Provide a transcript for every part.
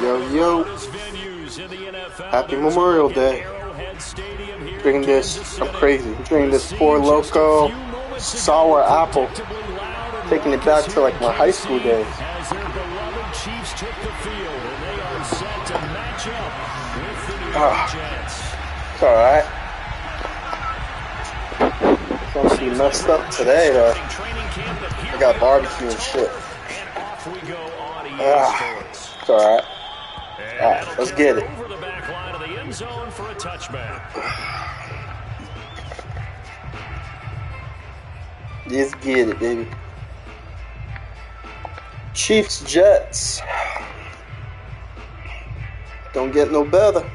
Yo, yo. Happy Memorial Day. Drinking this, I'm crazy. Drinking this Four Loko sour apple. Taking it back to like my high school days. It's alright. Don't see messed up today though. I got barbecue and shit. It's alright. Alright, let's get it. Let's get it, baby. Chiefs, Jets. Don't get no better.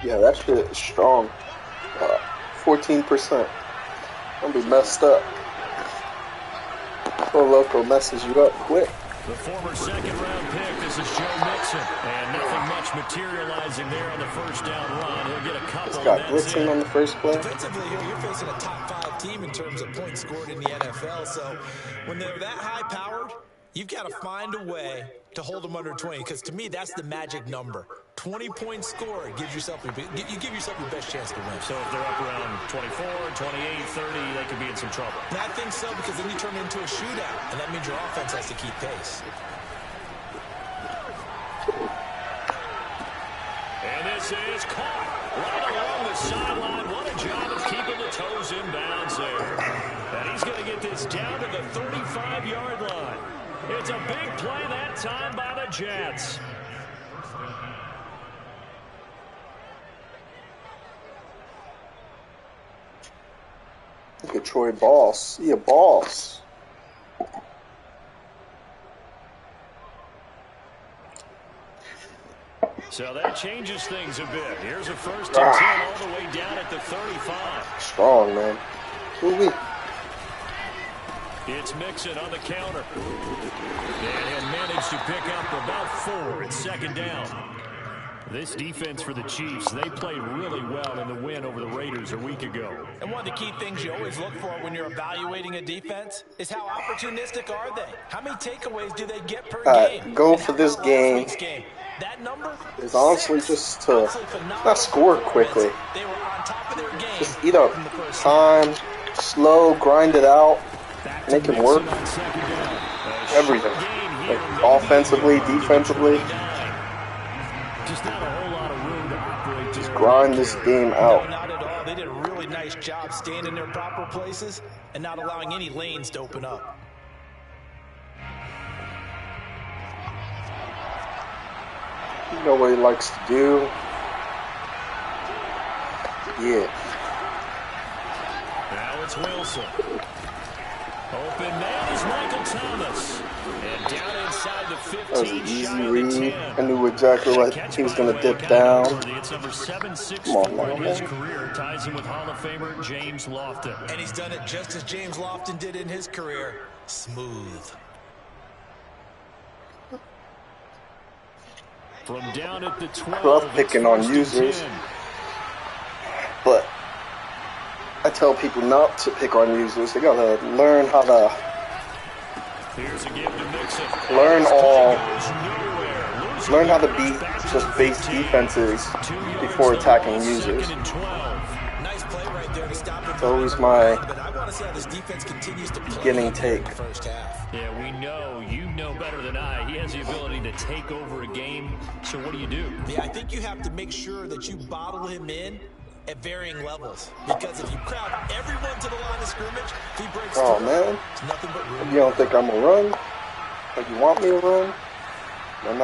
Yeah, that shit is strong. 14%. Don't be messed up. Four Loko messes you up quick. The former second-round pick, this is Joe Mixon. And nothing much materializing there on the first down run. He'll get a couple. He's got blitzing on the first play. Defensively here, you're facing a top-5 team in terms of points scored in the NFL. So when they're that high-powered, you've got to find a way to hold them under 20. Because to me, that's the magic number. 20 points scored gives yourself you give yourself your best chance to win. So if they're up around 24, 28, 30, they could be in some trouble. And I think so, because then you turn it into a shootout, and that means your offense has to keep pace. And this is caught right along the sideline. What a job of keeping the toes in bounds there. And he's going to get this down to the 35-yard line. It's a big play that time by the Jets. Look at Troy Boss. He a boss. So that changes things a bit. Here's a first and 10 all the way down at the 35. Strong, man. Ooh-wee. It's Mixon on the counter. And he'll manage to pick up about 4 at second down. This defense for the Chiefs, they played really well in the win over the Raiders a week ago. And one of the key things you always look for when you're evaluating a defense is how opportunistic are they? How many takeaways do they get per game? Goal for this game that number is honestly just to not score quickly. They were on top of their game. Just eat up time, slow, grind it out, make him work. Everything. Like offensively, defensively. Just not a whole lot of room to operate. Just grind this game out. No, not at all. They did a really nice job staying in their proper places and not allowing any lanes to open up. You know what he likes to do. Yeah. Now it's Wilson. Open man is Michael Thomas. And down inside the 15. That was an easy read. I knew exactly what he was going to dip down. It's number 764 Come on, in his career. Ties him with Hall of Famer James Lofton. And he's done it just as James Lofton did in his career. Smooth. From down at the 12. Rough picking on users. But I tell people not to pick on users. They gotta learn how to learn how to beat just base defenses before attacking users. Nice play right there to stop it. It's always my But I want to see how this defense continues to play beginning take. the first half. Yeah, we know. You know better than I. He has the ability to take over a game. So what do you do? Yeah, I think you have to make sure that you bottle him in at varying levels. Because if you crowd everyone to the line of scrimmage, if he breaks through, man. it's nothing but room. You don't think I'm gonna run? Like you want me to run? And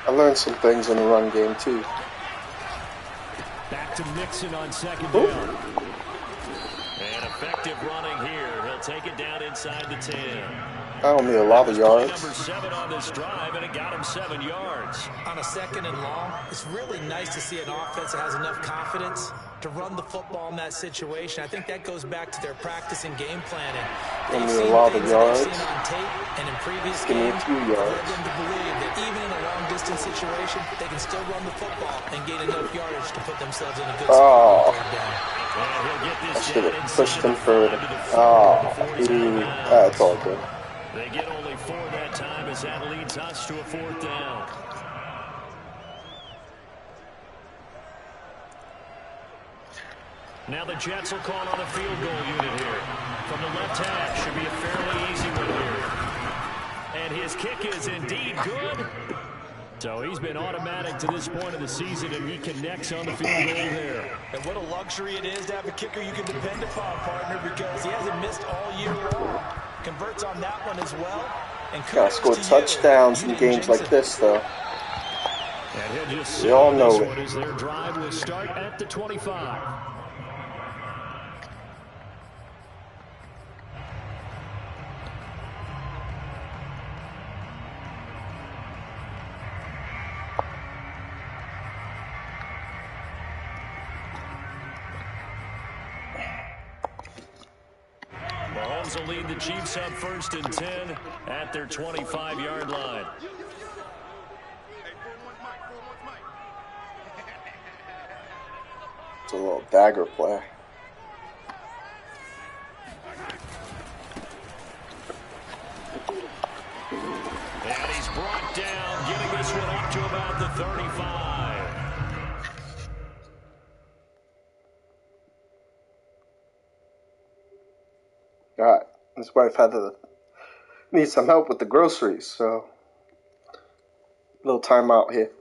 I learned some things in the run game too. Back to Mixon on second down. And effective running here. He'll take it down inside the 10. I don't need a lot of yards. Number 7 on this drive, and it got him 7 yards. On a second and long, it's really nice to see an offense that has enough confidence to run the football in that situation. I think that goes back to their practice and game planning. Give They've me a seen lot of things that they've yards. seen on tape and in previous Give me a games few that led yards. them to believe that even in a long-distance situation, they can still run the football and gain enough yardage to put themselves in a good spot on third down. I should have pushed him further. That's all good. They get only 4 that time as that leads us to a 4th down. Now the Jets will call on a field goal unit here. From the left half, should be a fairly easy one here. And his kick is indeed good. So he's been automatic to this point of the season, and he connects on the field goal there. And what a luxury it is to have a kicker you can depend upon, partner, because he hasn't missed all year long. Converts on that one as well. And Gotta score touchdowns in games like this, though. And he'll just We all know it. As their drive will start at the 25. Mahomes will lead the Chiefs up 1st and 10 at their 25-yard line. It's a little dagger play. And he's brought down, getting this one up to about the 35. Alright, his wife had to need some help with the groceries, so little timeout here.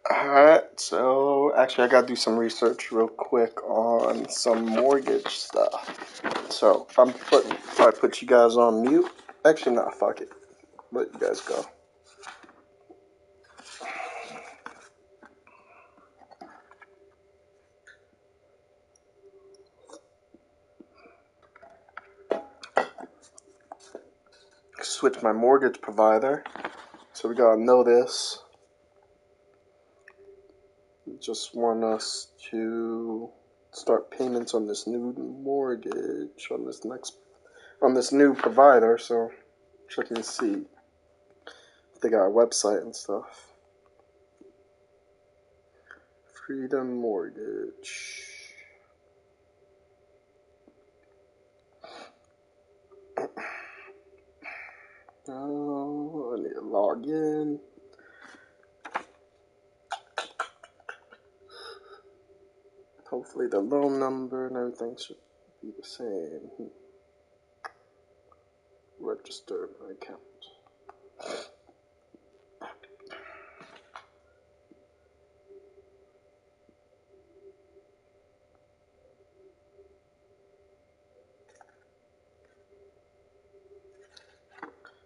Alright, so actually I gotta do some research real quick on some mortgage stuff. So I'm probably put you guys on mute. Actually, nah, fuck it. Let you guys go. Switch my mortgage provider. So we gotta know this. Just want us to start payments on this new mortgage on this new provider. So check and see if they got a website and stuff. Freedom Mortgage. Oh, I need to log in. Hopefully the loan number and everything should be the same. Register my account.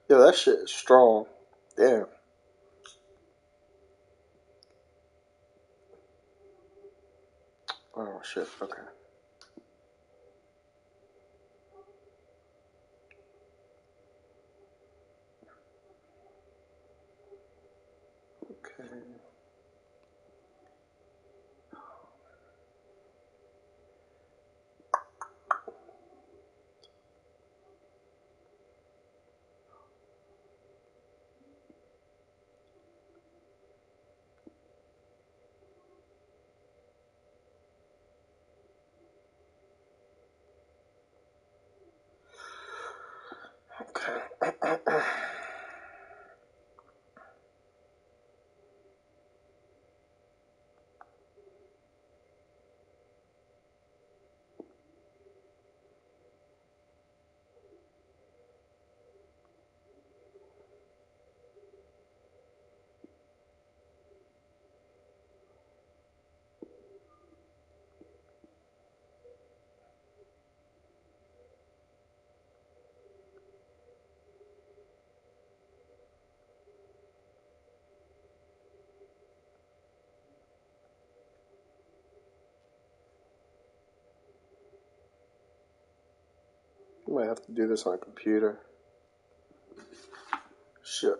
Yeah, that shit is strong. Damn. Oh shit, okay. Okay. Okay. I might have to do this on a computer. Shit.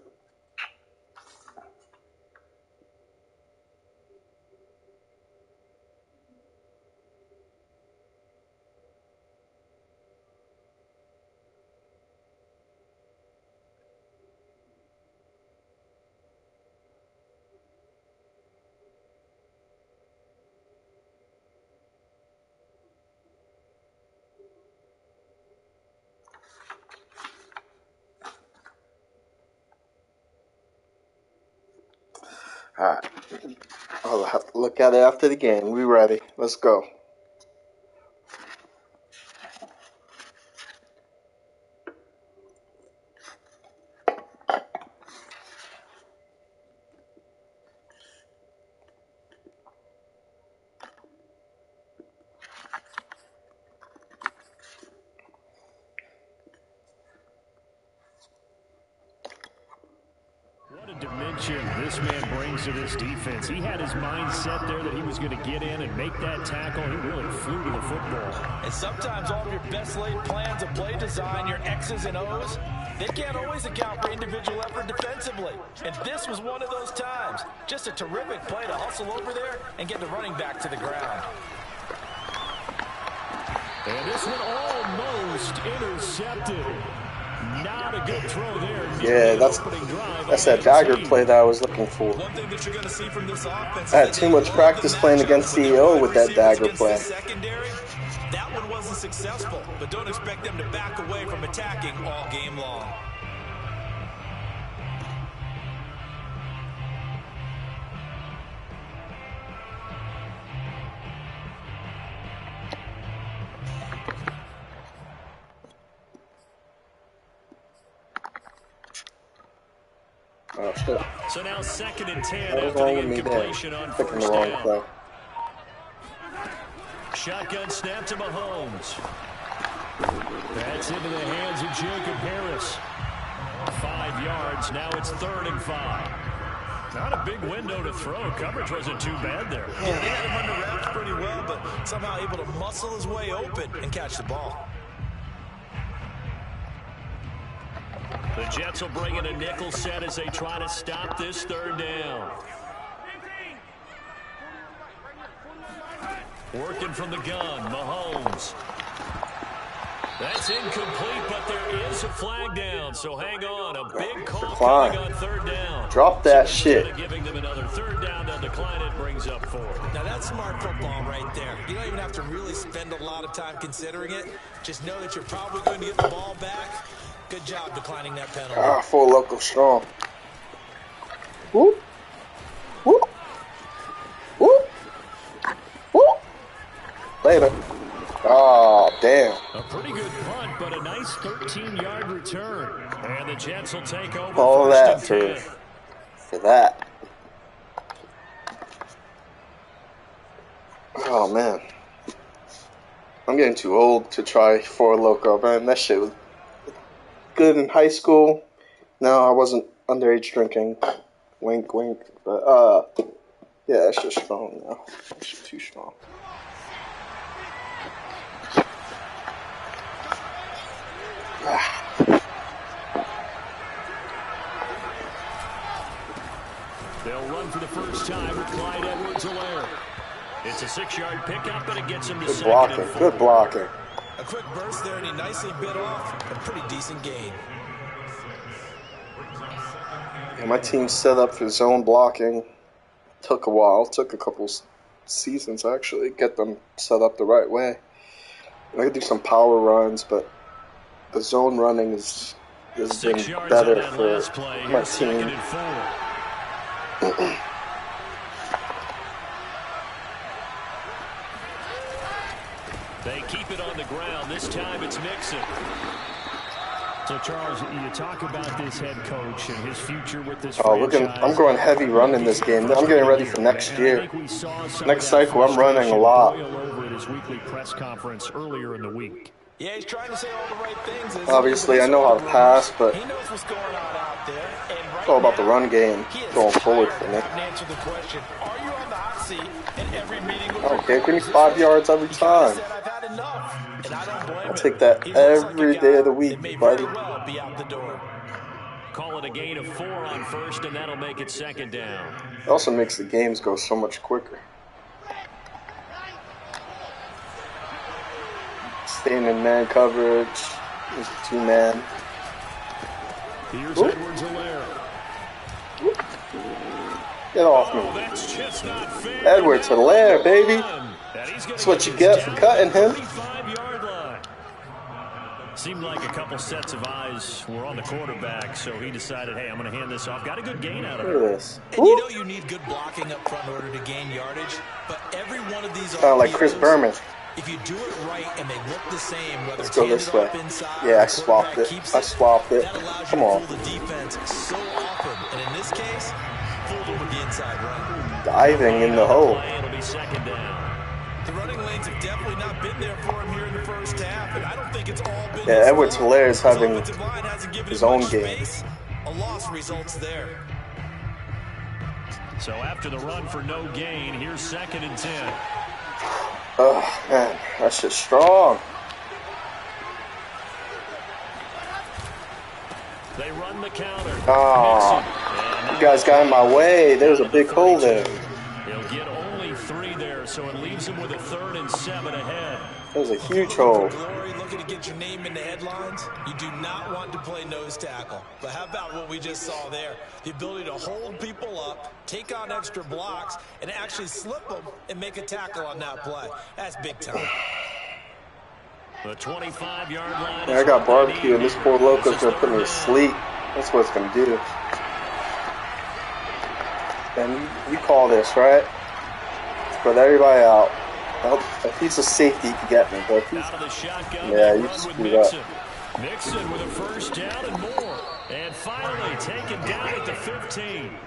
Alright. I'll have to look at it after the game. We ready. Let's go. What a dimension this man brings to this defense. He had his mind set there that he was going to get in and make that tackle. He really flew to the football. And sometimes all of your best laid plans of play design, your X's and O's, they can't always account for individual effort defensively. And this was one of those times. Just a terrific play to hustle over there and get the running back to the ground. And this one almost intercepted. Not a good throw there. Yeah, that's that dagger play that I was looking for. One thing that you're going to see from this offense, I had too much practice playing against CEO with that dagger play. That one wasn't successful, but don't expect them to back away from attacking all game long. Oh, shit. So now 2nd and 10 What was after wrong the with me there? incompletion on Picking the first wrong down. play. Shotgun snap to Mahomes. That's into the hands of Jacob Harris. 5 yards. Now it's 3rd and 5. Not a big window to throw. Coverage wasn't too bad there. Yeah, they had him under wraps pretty well, but somehow able to muscle his way open and catch the ball. The Jets will bring in a nickel set as they try to stop this 3rd down. Working from the gun, Mahomes. That's incomplete, but there is a flag down, so hang on. A big call coming on 3rd down. Drop that so shit. Instead of giving them another 3rd down, they'll decline it, brings up 4. Now that's smart football right there. You don't even have to really spend a lot of time considering it. Just know that you're probably going to get the ball back. Good job declining that penalty. Ah, full local strong. Whoop. Whoop. Whoop. Whoop. Later. Oh, damn. A pretty good punt, but a nice 13-yard return. And the Jets will take over All that first and 10. for that. Oh, man. I'm getting too old to try Four Loko, man. That shit was good in high school. No, I wasn't underage drinking. Wink, wink. But, yeah, that's just strong now. That's just too strong. They'll run for the first time with Clyde Edwards-Helaire. It's a 6-yard pickup, but it gets him to Good 2nd blocking. and 4. Good blocking. A quick burst there, and he nicely bit off a pretty decent gain. Yeah, my team set up for zone blocking. Took a while. Took a couple seasons, actually, get them set up the right way. I could do some power runs, but the zone running has been better for my team. They keep it on the ground. This time it's Mixon. So, Charles, you talk about this head coach and his future with this franchise. I'm going heavy run in this game. I'm getting ready for next year. Next cycle, I'm running a lot. Over at his weekly press conference earlier in the week. Yeah, he's trying to say all the right things. Obviously, I know how to pass, but he knows what's going on out there. And right it's all about the run game going forward for me. Answer the question: are you on the hot seat in every meeting? Okay, give me 5 yards every time. I'll take that every day of the week, buddy. Call it a gain of 4 on first, and that'll make it 2nd down. It also makes the games go so much quicker. Staying in man coverage. There's a 2-man. Here's Edwards-Helaire. Get off me. That's just not fair. Edwards-Helaire, baby. That's what you get for cutting him. Seemed like a couple sets of eyes were on the quarterback, so he decided, hey, I'm going to hand this off. Got a good gain out of it. Look at this. And you know you need good blocking up front in order to gain yardage, but every one of these Sound like Chris Berman. if you do it right and they look the same, whether Let's go this way. Yeah, I swapped it. I swapped it. Come on. The defense so often, and in this case, fooled them with the inside run. Diving in the hole. It'll be second down. The running lanes have definitely not been there for him here in the first half, and I don't think it's all been. Yeah, Edwards-Helaire is having his own game. A loss results there. So after the run for no gain, here's 2nd and 10. Oh, man, that shit's strong. They run the counter. Oh, you guys got in my way. There was a big hole there. He'll get only 3 there, so it leaves him with a 3rd and 7 ahead. There was a huge hole. Glory, looking to get your name in the headlines. You do not want to play nose tackle. But how about what we just saw there? The ability to hold people up, take on extra blocks, and actually slip them and make a tackle on that play. That's big time. The 25-yard line. Yeah, I got barbecue, and this poor loco's gonna put me to sleep. That's what it's gonna do. And you call this, right? Spread everybody out. Well, if he's a safety, he can get me, but if he's, yeah, you screwed up. Mixon with a 1st down and more. And finally taken down at the 15.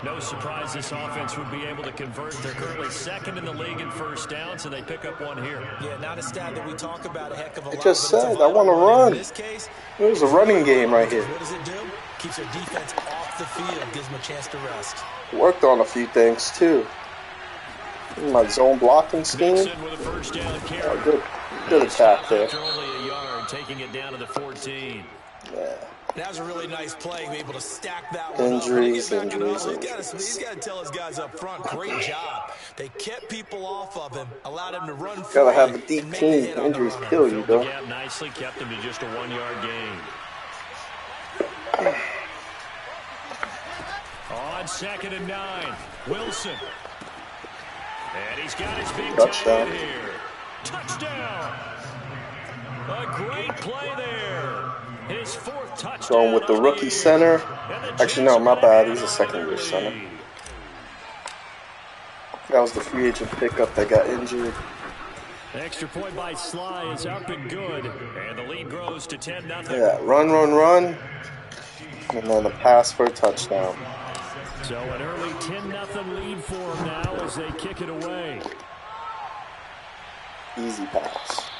No surprise this offense would be able to convert. They're currently 2nd in the league in 1st down, so they pick up 1 here. Yeah, not a stat that we talk about a heck of a lot. I just said I want to run. In this case, it was a running game right here. What does it do? Keeps their defense off the field, gives them a chance to rest. Worked on a few things too. My zone blocking scheme. Oh, good attack there. Only a yard, taking it down to the 14. Yeah. That was a really nice play, able to stack that one injuries. He's got to tell his guys up front, great job. They kept people off of him, allowed him to run free. Gotta have a deep team. Injuries kill you, though. Nicely kept him to just a 1-yard gain. On 2nd and 9, Wilson. And he's got his big touchdown here. Touchdown! A great play there. His 4th touchdown. Going with the rookie center. Actually, no, my bad. He's a 2nd-year center. That was the free agent pickup that got injured. Extra point by Sly is up and good. And the lead grows to 10-0. Yeah, run. And then a pass for a touchdown. So an early 10-0 lead for them now as they kick it away. Easy pass.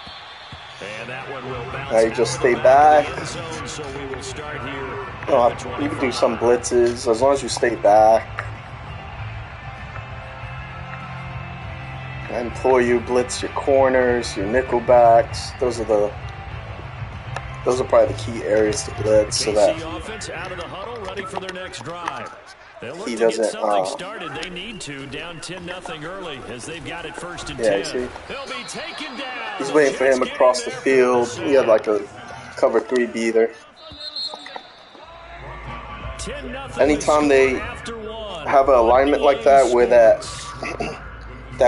And that one will bounce. Now you just stay back. So we will start here. No, you can do some blitzes as long as you stay back. I implore you, blitz your corners, your nickel backs. Those are probably the key areas to blitz, so that offense out of the huddle, ready for their next drive. He doesn't. Started. They need to down 10-0 early as they've got it 1st and 10. See? They'll be taken down. He's waiting for him across the field. He had like a cover 3 beater. Anytime they have an alignment like that, where that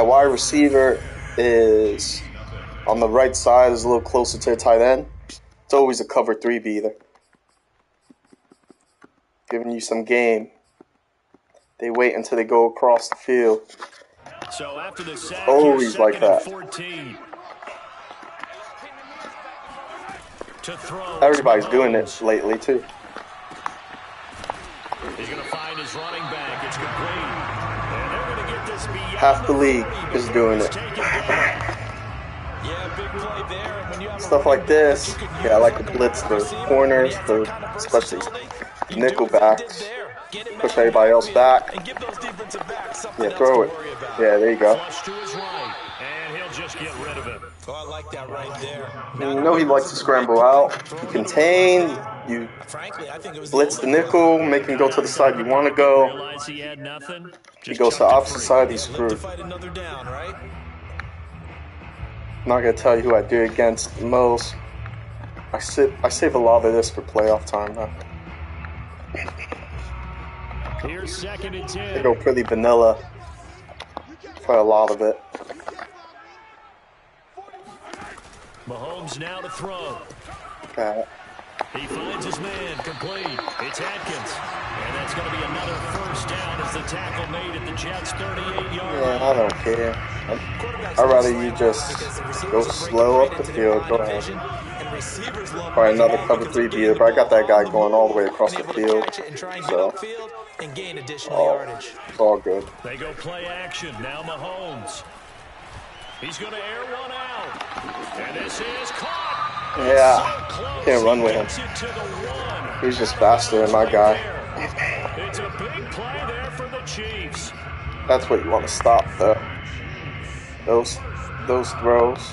wide receiver is on the right side, is a little closer to the tight end, it's always a cover 3 beater, giving you some game. They wait until they go across the field. So after the sack, always like that. 14. Everybody's doing it lately too. He's going to find his running back. It's complete. And they're going to get this beyond half the league is doing it. Yeah, big play there. And when you have stuff like this, yeah, I like to blitz the corners, especially nickel backs. Push everybody else back. Yeah, throw it. Yeah, there you go. And he'll just get rid of it. Oh, I like that right there. You know he likes to scramble out. You contain, you blitz the nickel, make him go to the side you want to go. He goes to the opposite side, he's screwed. I'm not going to tell you who I do against most. I save a lot of this for playoff time, though. Here's 2nd and 10. They go pretty vanilla for a lot of it. Mahomes now to throw. Okay. He finds his man, complete. It's Atkins. And that's going to be another first down as the tackle made at the Jets' 38-yard line. Yeah, I don't care. I'd rather you just go slow up the field. Go ahead. Probably another cover 3 beater, but I got that guy going all the way across the field. So, it's all good. They go play action. Now Mahomes. He's going to air one out. And this is caught. Yeah, can't run with him. He's just faster than my guy. It's a big play there for the Chiefs. That's what you want to stop, though. Those throws.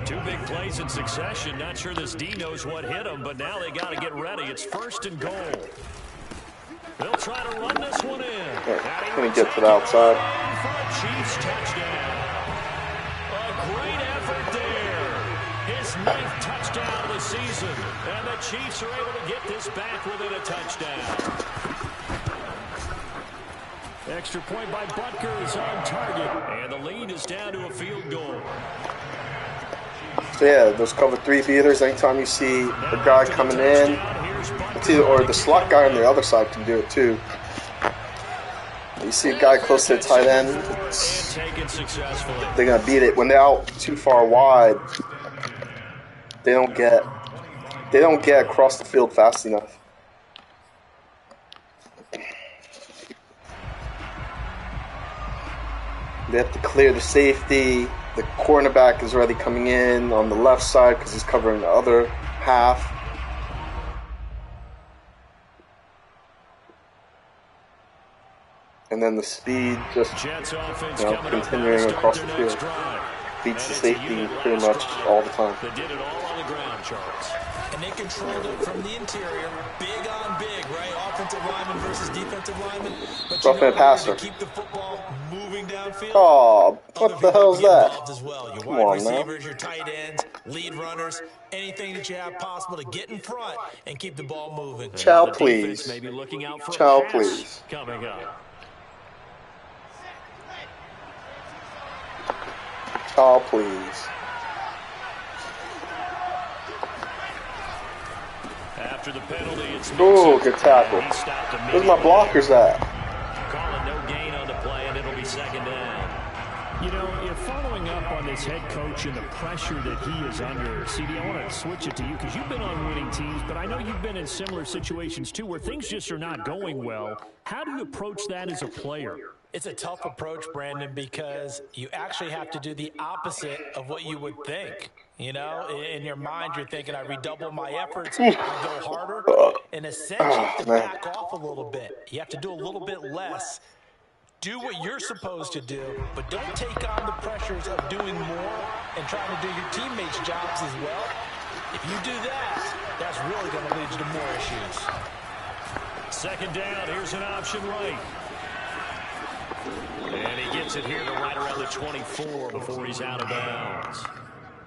2 big plays in succession. Not sure this D knows what hit him, but now they got to get ready. It's 1st and goal. They'll try to run this one in. Yeah, let me get to the outside. For a Chiefs touchdown. A great effort there. His 9th touchdown of the season. And the Chiefs are able to get this back within a touchdown. Extra point by Butker is on target. And the lead is down to a field goal. So yeah, those cover 3 beaters, anytime you see a guy coming in, or the slot guy on the other side can do it too. You see a guy close to the tight end, they're going to beat it. When they're out too far wide, they don't get across the field fast enough. They have to clear the safety. The cornerback is already coming in on the left side because he's covering the other half. And then the speed just continuing across the field beats the safety pretty much all the time. They did it all on the ground, Charles. And they controlled it from the interior, big on big, right? Offensive lineman versus defensive lineman. But you know, passer. To keep the football moving downfield. Oh, what the hell is that? As well. Your Come wide on, receivers, man. your tight ends, lead runners, anything that you have possible to get in front and keep the ball moving. Chow, please. Maybe looking out for Chow, a pass please. coming up. Chow, please. After the penalty, it's Ooh, good tackle. Where's my blockers at? Calling no gain on the play, and it'll be 2nd down. You know, if following up on this head coach and the pressure that he is under, CD, I want to switch it to you because you've been on winning teams, but I know you've been in similar situations too where things just are not going well. How do you approach that as a player? It's a tough approach, Brandon, because you actually have to do the opposite of what you would think. You know, in your mind, you're thinking, I redouble my efforts, I go harder. And essentially, you have to back off a little bit. You have to do a little bit less. Do what you're supposed to do, but don't take on the pressures of doing more and trying to do your teammates' jobs as well. If you do that, that's really going to lead you to more issues. 2nd down, here's an option right. And he gets it here to right around the 24 before he's out of bounds.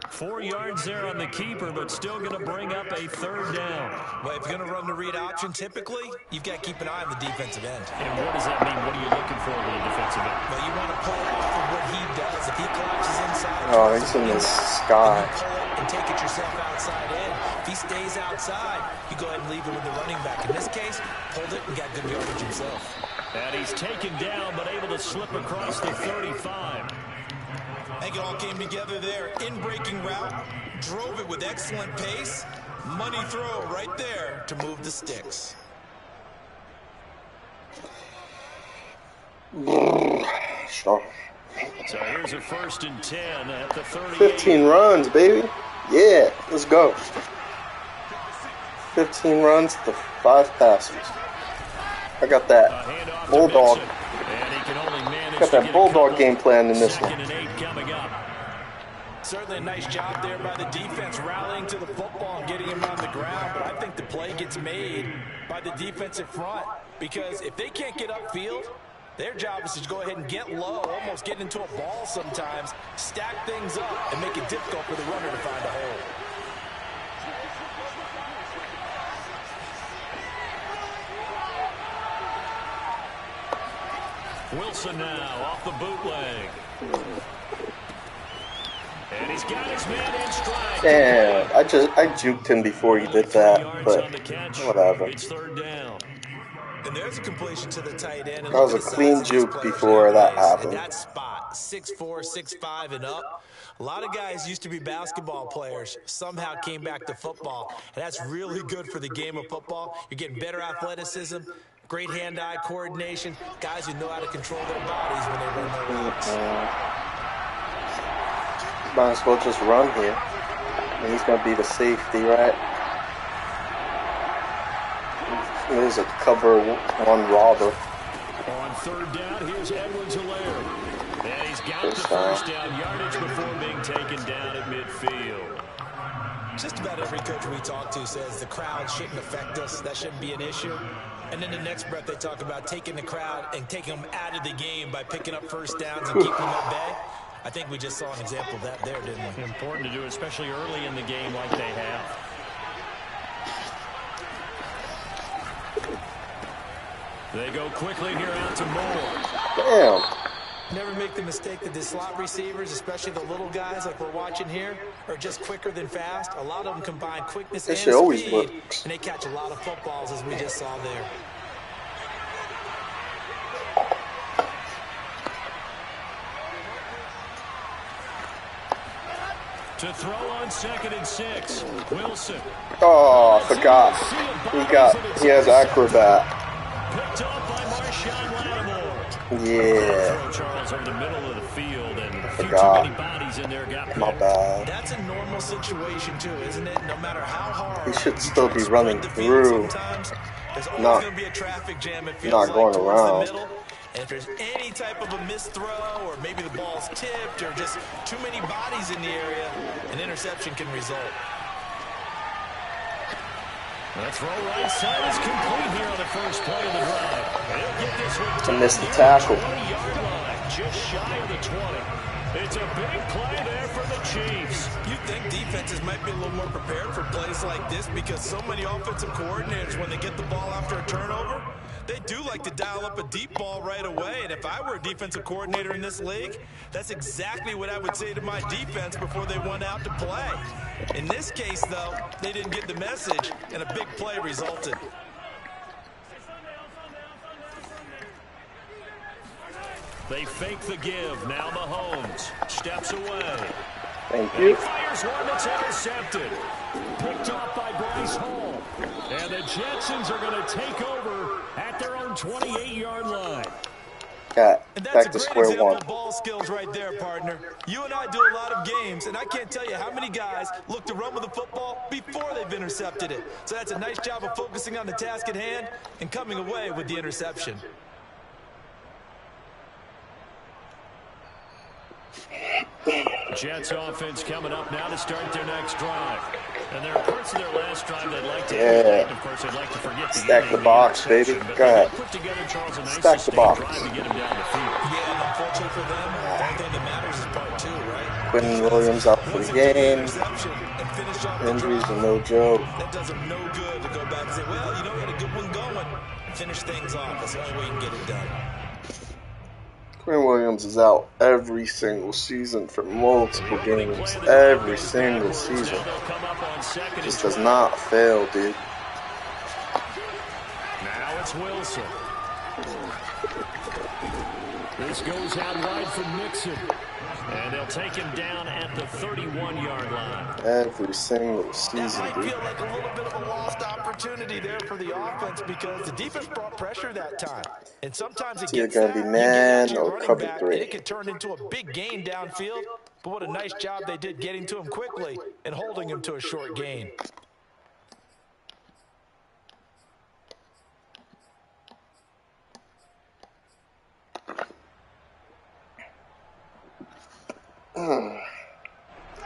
4 yards there on the keeper, but still going to bring up a 3rd down. Well, if you're going to run the read option, typically, you've got to keep an eye on the defensive end. And what does that mean? What are you looking for in the defensive end? Well, you want to play off of what he does. If he collapses inside, oh, he's in the sky. You pull it and take it yourself outside in. If he stays outside, you go ahead and leave it with the running back. In this case, pulled it and got good yardage himself. And he's taken down, but able to slip across the 35. I think it all came together there. In-breaking route, drove it with excellent pace. Money throw right there to move the sticks. Sure. So here's a 1st and 10 at the 38. 15 runs, baby. Yeah, let's go. 15 runs to 5 passes. I got that bulldog. Got that bulldog game plan in this one. Certainly a nice job there by the defense rallying to the football and getting him on the ground, but I think the play gets made by the defensive front because if they can't get upfield, their job is to go ahead and get low, almost get into a ball sometimes, stack things up, and make it difficult for the runner to find a hole. Wilson now off the bootleg. And he's got his man in stride. Damn, I juked him before he did that, but whatever. It's third down. And there's a completion to the tight end. That was a clean juke before that happened. At that spot, 6'4", 6'5", and up. A lot of guys used to be basketball players, somehow came back to football. And that's really good for the game of football. You're getting better athleticism, great hand-eye coordination, guys who know how to control their bodies when they run their routes. Might as well just run here. And he's going to be the safety, right? There's a cover one robber. On third down, here's Edwards-Helaire. And he's got the first down yardage before being taken down at midfield. Just about every coach we talk to says the crowd shouldn't affect us. That shouldn't be an issue. And then the next breath they talk about taking the crowd and taking them out of the game by picking up first downs and keeping them at bay. I think we just saw an example of that there, didn't we? Important to do, especially early in the game like they have. They go quickly here out to Moore. Damn. Never make the mistake that the slot receivers, especially the little guys like we're watching here, are just quicker than fast. A lot of them combine quickness and speed, and they catch a lot of footballs, as we just saw there. To throw on 2nd and 6, Wilson. Oh, I forgot. He has acrobat. Picked up by Marshawn Lattimore. Yeah. Charles over the middle of the field, and a few too forgot. many bodies in there got My bad. That's a normal situation too, isn't it? No matter how hard. He should still be running through. There's always Not going to be a traffic jam. It feels not going like around. the middle. And if there's any type of a missed throw, or maybe the ball's tipped, or just too many bodies in the area, an interception can result. That throw right side is complete here on the first play of the drive. They'll get this one To miss the tackle. 20-yard line, just shy of the 20. It's a big play there for the Chiefs. You think defenses might be a little more prepared for plays like this because so many offensive coordinators, when they get the ball after a turnover, they do like to dial up a deep ball right away. And if I were a defensive coordinator in this league, that's exactly what I would say to my defense before they went out to play. In this case, though, they didn't get the message, and a big play resulted. They fake the give. Now Mahomes steps away. Thank you. He fires one that's intercepted. Picked off by Bryce Hall. And the Jetsons are going to take over at their own 28-yard line. Got And that's back to a great square example one. of ball skills right there, partner. You and I do a lot of games, and I can't tell you how many guys look to run with the football before they've intercepted it. So that's a nice job of focusing on the task at hand and coming away with the interception. Jets offense coming up now to start their next drive. And there are parts of their last drive they'd like to emulate. Of course, they'd like to forget Stack the box, baby. Go ahead. put together, Charles, a nice Stack the box. drive to get him down the field. Yeah, and unfortunately for them, the only thing that matters is part two, right? Quentin Williams out for the game. Interception and finish off the Injuries drive. are no joke. That does them no good to go back and say, well, you know, we had a good one going. Finish things off. That's the only way you can get it done. Quentin Williams is out every single season for multiple games. Every single season. Just does not fail, dude. Now it's Wilson. This goes out wide for Mixon. And they'll take him down at the 31-yard line. Every single That season, might dude. feel like a little bit of a lost opportunity there for the offense because the defense brought pressure that time. And sometimes it It's either gets gonna that, be you get man after your or running cover back, three. and it could turn into a big gain downfield. But what a nice job they did getting to him quickly and holding him to a short gain.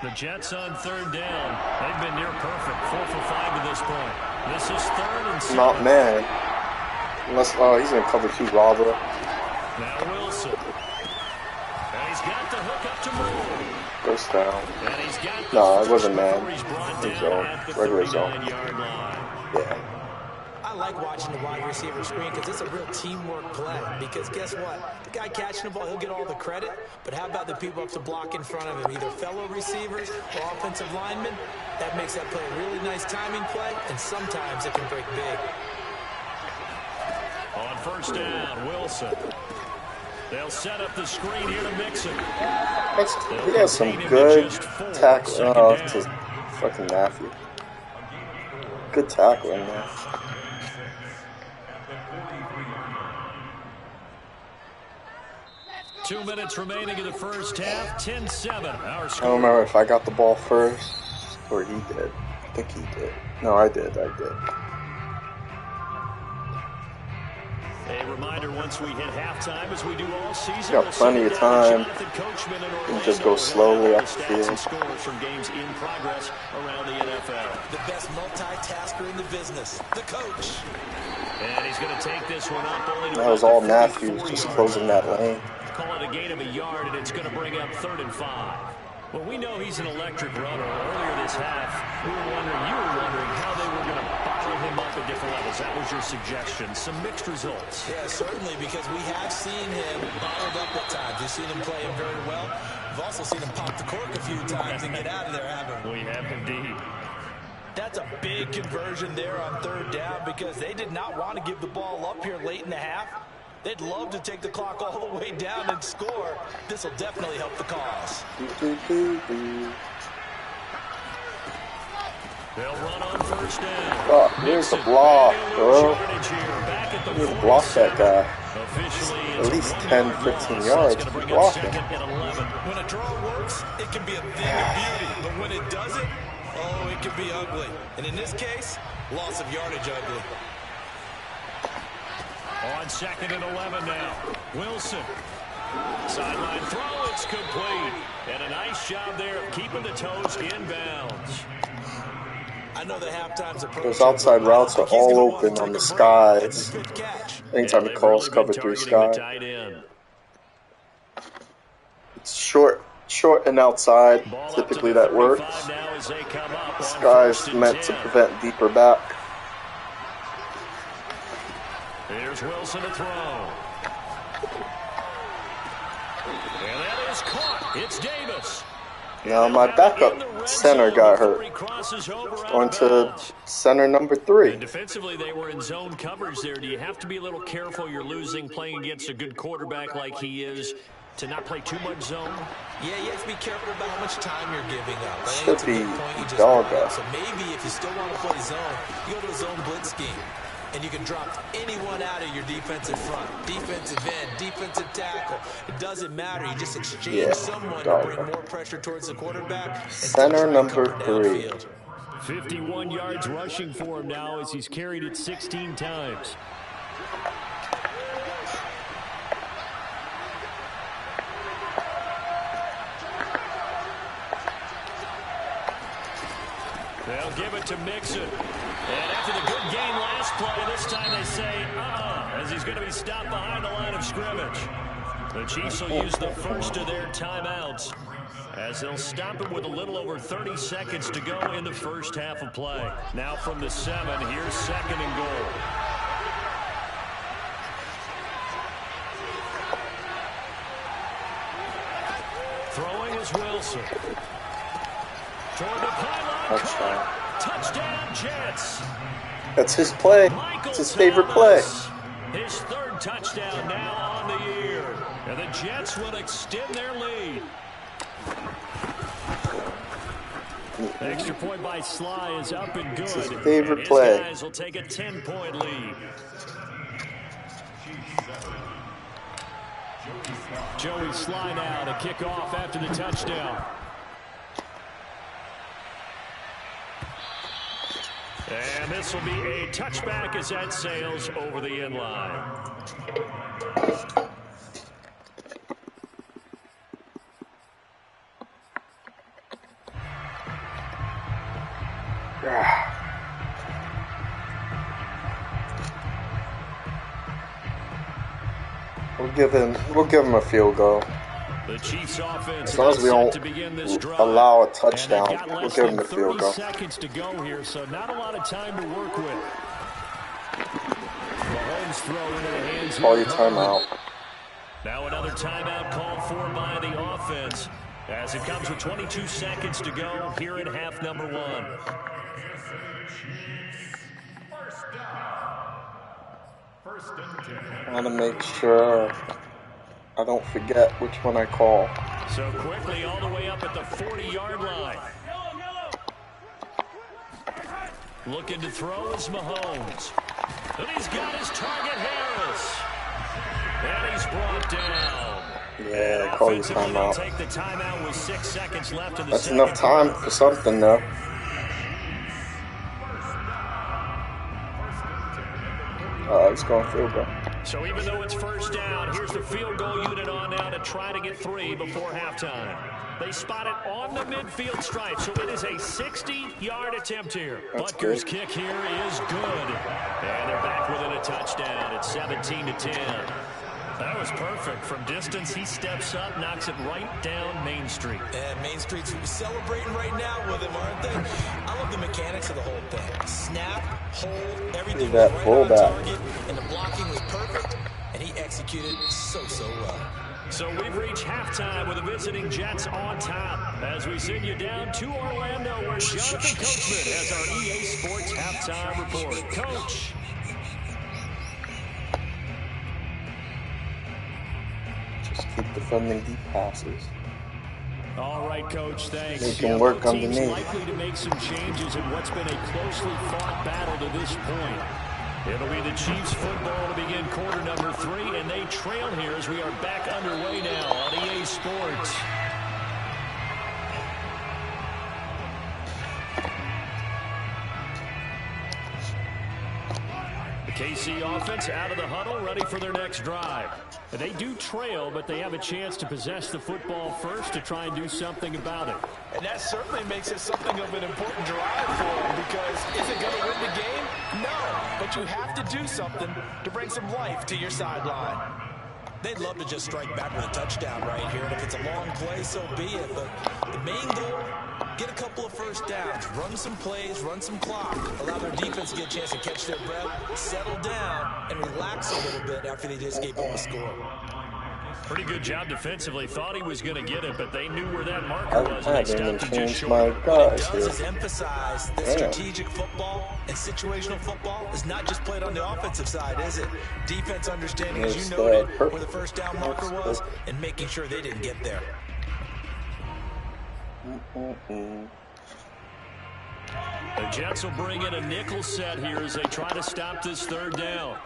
The Jets on third down. They've been near perfect. 4 for 5 to this point. This is 3rd and 7. Not man. Unless, he's gonna cover two robber. Now Wilson. And he's got the hook up to Moore. First down. And he's got the No, it first wasn't man. before he's brought It was down zone. at the Regular zone. 39-yard line. Yeah. I of like watching the wide receiver screen because it's a real teamwork play. Because guess what? The guy catching the ball, he'll get all the credit. But how about the people up to block in front of him, either fellow receivers or offensive linemen? That makes that play a really nice timing play, and sometimes it can break big. On first down, Wilson. They'll set up the screen here to Mixon. He has some good tackle. Oh, it's just fucking Matthew. Good tackle in there. Two minutes remaining in the first half. 10-7. I don't remember if I got the ball first or he did. I think he did. No, I did. A reminder, once we hit halftime, as we do all season, got plenty of time. You can just go slowly up the field. From games in progress around the NFL. The best multitasker in the business, the coach. And he's going to take this one up. That was all Matthews, just closing that lane. Call it a gain of a yard, and it's going to bring up 3rd and 5. Well, we know he's an electric runner. Earlier this half, you were wondering how they were going to bottle him up at different levels. That was your suggestion. Some mixed results. Yeah, certainly, because we have seen him bottled up at times. We've seen him play him very well. We've also seen him pop the cork a few times and get out of there, haven't we? We have indeed. That's a big conversion there on 3rd down because they did not want to give the ball up here late in the half. They'd love to take the clock all the way down and score. This will definitely help the cause. They'll run on first down. Oh, here's the block, bro. You need to block that guy. At least 10, 15 yards for blocking. When a draw works, it can be a thing of beauty. But when it doesn't, oh, it can be ugly. And in this case, loss of yardage ugly. On 2nd and 11 now. Wilson. Sideline throw, it's complete. And a nice job there of keeping the toes inbounds. I know the halftime's approaching. Those outside routes are all open on the skies. Anytime he calls cover 3 sky. It's short and outside. Typically that works. Sky is meant to prevent deeper back. Here's Wilson to throw. And that is caught. It's Davis. Now my backup center got hurt. Going to center number 3. And defensively, they were in zone coverage there. Do you have to be a little careful? You're losing playing against a good quarterback like he is to not play too much zone? Yeah, you have to be careful about how much time you're giving up. I Should be dog up. So maybe if you still want to play zone, you go to a zone blitz scheme. And you can drop anyone out of your defensive front, defensive end, defensive tackle. It doesn't matter. You just exchange someone to bring more pressure towards the quarterback. Center number 3. 51 yards rushing for him now as he's carried it 16 times. They'll give it to Mixon. And after the good game last play, this time they say, as he's going to be stopped behind the line of scrimmage. The Chiefs will use the first of their timeouts as they'll stop him with a little over 30 seconds to go in the first half of play. Now from the 7, here's 2nd and goal. Throwing is Wilson. Toward the pylon. Touchdown, Jets. That's his play. It's his favorite play. His 3rd touchdown now on the year. And the Jets will extend their lead. Extra point by Sly is up and good. It's his favorite play. Guys will take a 10-point lead. Joey Sly now to kick off after the touchdown. And this will be a touchback as that sails over the end line. We'll give him a field goal. The Chiefs offense as long as we don't allow a touchdown, we'll give him a field goal. Seconds to go here, so not a lot of time to work with. this throw into the hands Call of your timeout. Now another timeout called for by the offense as it comes with 22 seconds to go here in half number 1. I want to make sure I don't forget which one I call. So quickly all the way up at the 40-yard line. Looking to throw is Mahomes. And he's got his target, Harris. And he's brought down. Yeah, call your timeout. Take the timeout with 6 seconds left in the That's enough time for something, though. He's going field goal. So even though it's first down, here's the field goal unit on now to try to get 3 before halftime. They spot it on the midfield stripe, so it is a 60-yard attempt here. That's Butker's good. kick here is good. And they're back within a touchdown at 17-10. That was perfect. From distance, he steps up, knocks it right down Main Street. And Main Street's celebrating right now with him, aren't they? I love the mechanics of the whole thing. Snap, hold, everything was right on target, and the blocking was perfect, and he executed so well. So we've reached halftime with the visiting Jets on top. As we send you down to Orlando, where Jonathan Coachman has our EA Sports halftime report. Coach. Just keep defending deep passes. All right, Coach, thanks. They can work underneath. Likely to make some changes in what's been a closely fought battle to this point. It'll be the Chiefs football to begin quarter number 3, and they trail here as we are back underway now on EA Sports. The KC offense out of the huddle, ready for their next drive. They do trail, but they have a chance to possess the football first to try and do something about it. And that certainly makes it something of an important drive for them, because is it going to win the game? No, but you have to do something to bring some life to your sideline. They'd love to just strike back with a touchdown right here, and if it's a long play, so be it. But the main goal, get a couple of first downs, run some plays, run some clock, allow their defense to get a chance to catch their breath, settle down, and relax a little bit after they just gave them a score. Pretty good job defensively. Thought he was going to get it, but they knew where that marker was. I haven't even changed my guys What it does is emphasize that strategic football and situational football is not just played on the offensive side, is it? Defense understanding, as you noted, where the first down marker was, and making sure they didn't get there. The Jets will bring in a nickel set here as they try to stop this third down.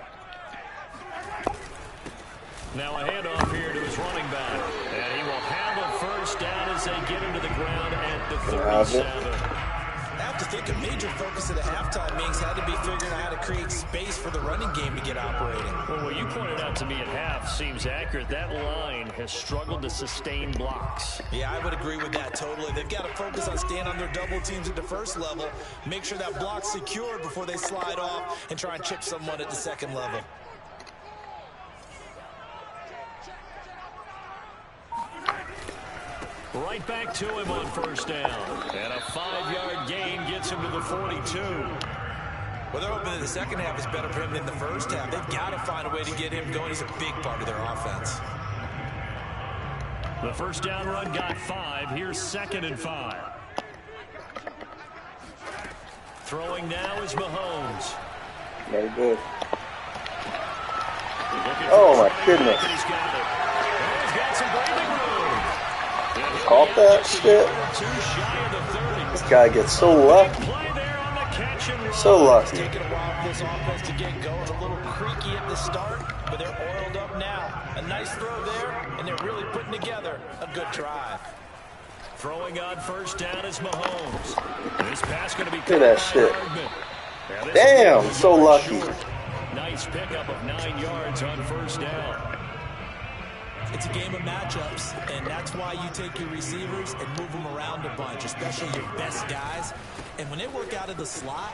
Now a handoff here to his running back. And he will have a first down as they get into the ground at the 37. I have to think a major focus of the halftime meetings had to be figuring out how to create space for the running game to get operating. Well, what you pointed out to me at half seems accurate. That line has struggled to sustain blocks. Yeah, I would agree with that totally. They've got to focus on staying on their double teams at the first level, make sure that block's secured before they slide off and try and chip someone at the second level. Right back to him on first down. And a 5-yard gain gets him to the 42. Well, they're hoping that the second half is better for him than the first half. They've got to find a way to get him going. He's a big part of their offense. The first down run got 5. Here's 2nd and 5. Throwing now is Mahomes. Very good. Oh, my goodness. He's got it. He's got some breathing room. Caught that shit. This guy gets so lucky. So lucky. Taking a while for this offense to get going. A little creaky at the start, but they're oiled up now. A nice throw there, and they're really putting together a good drive. Throwing on first down is Mahomes. This pass going to be look at that shit. Damn, so lucky. Nice pickup of 9 yards on first down. It's a game of matchups, and that's why you take your receivers and move them around a bunch, especially your best guys. And when they work out of the slot,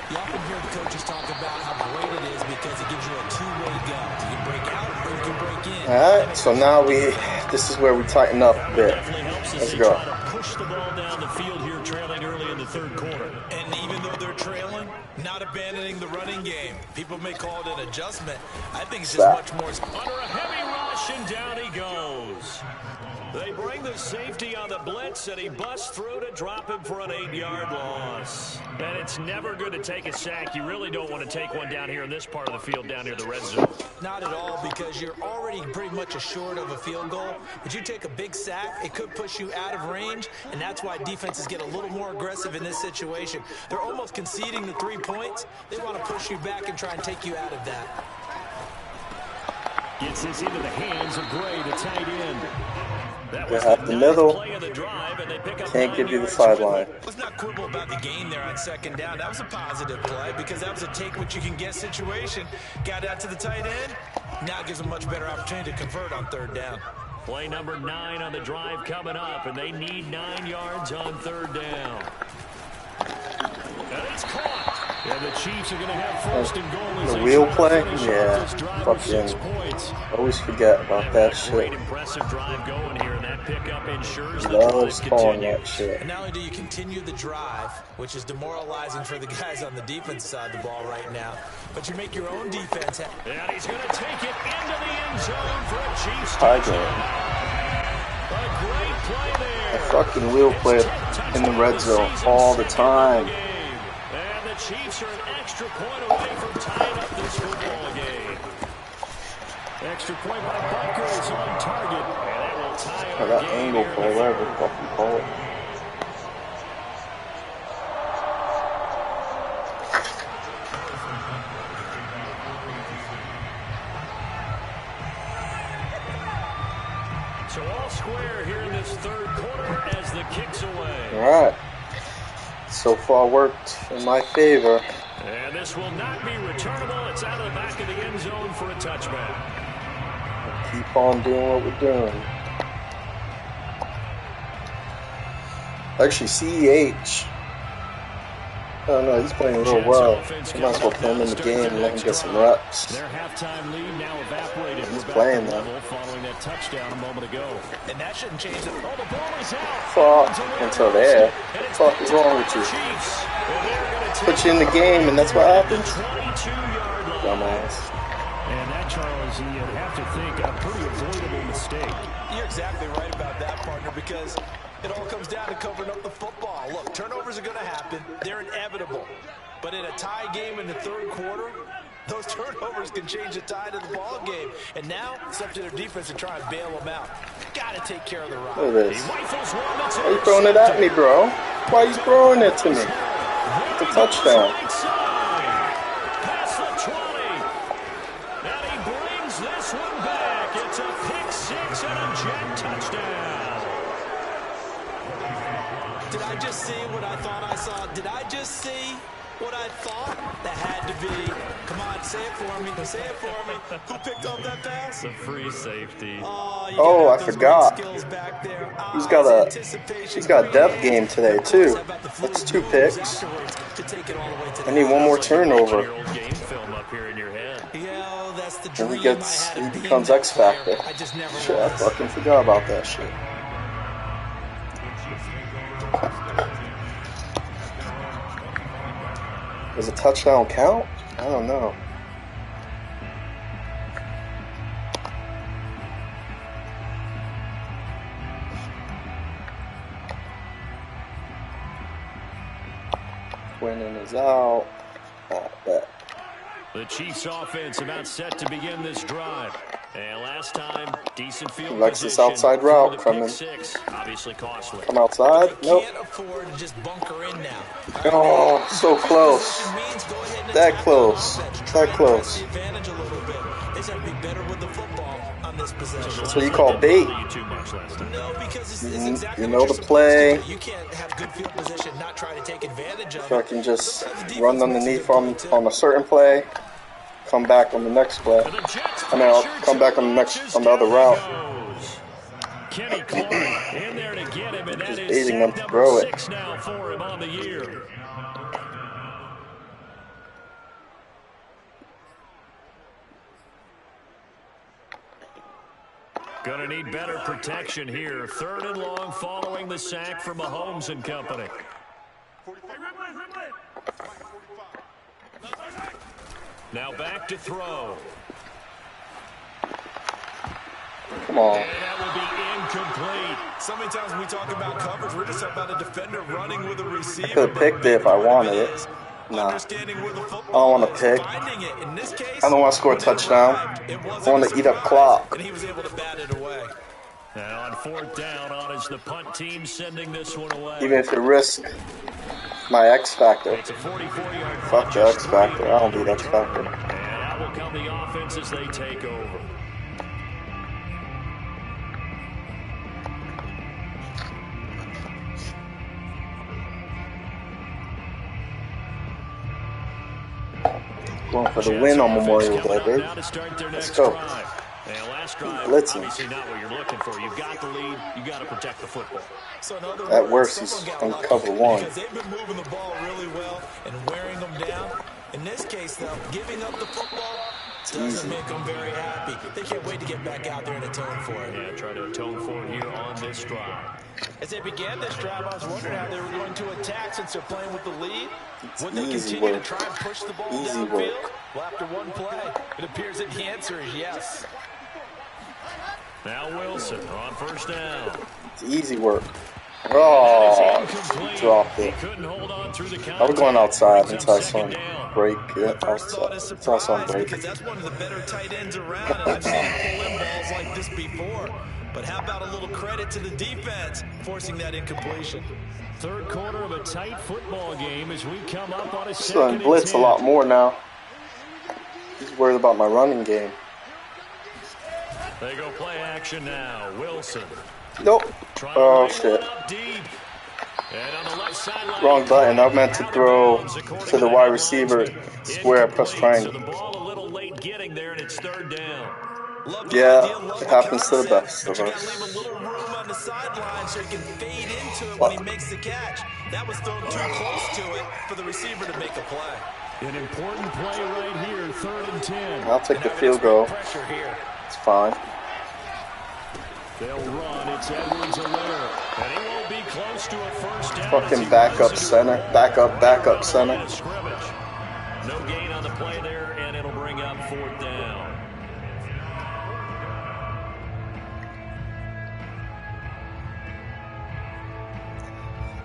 you often hear the coaches talk about how great it is because it gives you a two-way go. You can break out or you can break in. All right, so now this is where we tighten up a bit. Let's go. push the ball down the field here, trailing early in the third quarter. And even though they're trailing, not abandoning the running game. People may call it an adjustment. I think it's just much more. Under a heavy rush, and down he goes. They bring the safety on the blitz, and he busts through to drop him for an 8-yard loss. And it's never good to take a sack. You really don't want to take one down here in this part of the field, down near the red zone. Not at all, because you're already pretty much assured of a field goal. But you take a big sack, it could push you out of range, and that's why defenses get a little more aggressive in this situation. They're almost conceding the 3 points. They want to push you back and try and take you out of that. Gets this into the hands of Gray, the tight end. That They was have the middle. Can't give you the sideline. Let's not quibble about the gain there on second down. That was a positive play because that was a take-what-you-can-get situation. Got out to the tight end. Now it gives them a much better opportunity to convert on third down. Play number 9 on the drive coming up, and they need 9 yards on third down. And it's caught. And the Chiefs are going to have first and goal. The wheel play? Yeah. Fucking always forget about that shit. Great impressive drive going here, and that pickup ensures the Loves drive calling that continues. shit. And not only do you continue the drive, which is demoralizing for the guys on the defense side of the ball right now, but you make your own defense happen. And he's going to take it into the end zone for a Chiefs High touchdown. A great play there. I fucking wheel play in the red zone all the time. And the Chiefs are an extra point away from tying up this football game. Extra point by Buckers on target. And that will tie up I got angle for whatever the fuck you call it. So all square here in this third quarter as the kick's away. All right. So far worked in my favor. And this will not be returnable. It's out of the back of the end zone for a touchback. Keep on doing what we're doing. Actually, CEH. I don't know, he's playing real well. I might as well put him in the game and let him get some reps. Their halftime lead now evaporated. He's playing though. Following that touchdown a moment ago. And that shouldn't change it. Oh, the ball is out. Fuck until there. What the fuck is wrong with you? Put you in the game and that's what happens? Dumbass. And that, Charles, you have to think a pretty avoidable mistake. You're exactly right about that, partner, because it all comes down to covering up the football. Look, turnovers are going to happen. They're inevitable. But in a tie game in the third quarter, those turnovers can change the tide of the ball game. And now it's up to their defense to try and bail them out. Got to take care of the rock. Look at this. Why are you throwing it at me, bro? Why are you throwing it to me? It's a touchdown. Past the 20. And he brings this one back. It's a pick six and a jet touchdown. Did I just see what I thought I saw? Did I just see what I thought? That had to be. Come on, say it for me. Say it for me. Who picked up that pass? The free safety. Oh, I forgot. He's got a depth game today too. That's 2 picks. I need one more turnover. And he becomes X Factor. Shit, I fucking forgot about that shit. Does a touchdown count? I don't know. Winning is out. I bet. The Chiefs offense about set to begin this drive. And last time, decent field He likes this outside route from him. Obviously costly. Come outside? Nope. Can't afford to just bunker in now. Oh, so close. That close. That close. That's what you call bait. You know the play. You can't have good field position, not try to take advantage of If I can just run underneath on a certain play, come back on the next play. I mean, I'll come back on the other route. Kenny Clark in there to get him, and that is baiting them to throw it. 6 now for him on the year. Gonna going to need better protection here. 3rd and long following the sack from Mahomes and company. Now back to throw. Come on. And that will be incomplete. So many times when we talk about coverage, we're just about a defender running with a receiver. I could have picked it if I wanted it. Nah. I don't want to pick. I don't want to score a touchdown. I want to eat up clock. And he was able to bat it away. Now on 4th down, on is the punt team sending this one away. Even if it risks my X factor. It's a 44-yard Fuck the X factor. I don't need X factor. And out will come the offense as they take over. Going for the win on Memorial Day, baby. Let's go. Blitzing. Obviously not what you're looking for. You've got the lead. You got to protect the football. So at worst, he's on cover 1. Because they've been moving the ball really well and wearing them down. In this case, though, giving up the football doesn't make them very happy. They can't wait to get back out there and atone for it. Yeah, try to atone for it here on this drive. As they began this drive, I was wondering how they were going to attack since they're playing with the lead. Would they continue to try and push the ball downfield? Well, after one play, it appears that the answer is yes. Now Wilson on 1st down. It's easy work. Oh, dropped it. I was going outside until I saw him break it outside. Until I saw him break. Because that's one of the better tight ends around, and I've seen him pull in balls like this before. But how about a little credit to the defense forcing that incompletion? 3rd quarter of a tight football game as we come up on a second and 10. Blitz a lot more now. He's worried about my running game. They go play action now. Wilson. Nope. Oh, shit. Wrong button. I meant to throw to the wide receiver square. Press triangle. So the ball a little late getting there, and it's 3rd down. Yeah, it happens to the best of us. Leave a little room on the sideline so he can fade into it when he makes the catch. That was thrown too close to it for the receiver to make a play. An important play right here, 3rd and 10. I'll take the field goal. It's fine. They'll run. It's Edwards-Helaire. And he won't be close to a first down. Fucking backup center. Backup center. No gain on the play there, and it'll bring up 4th down.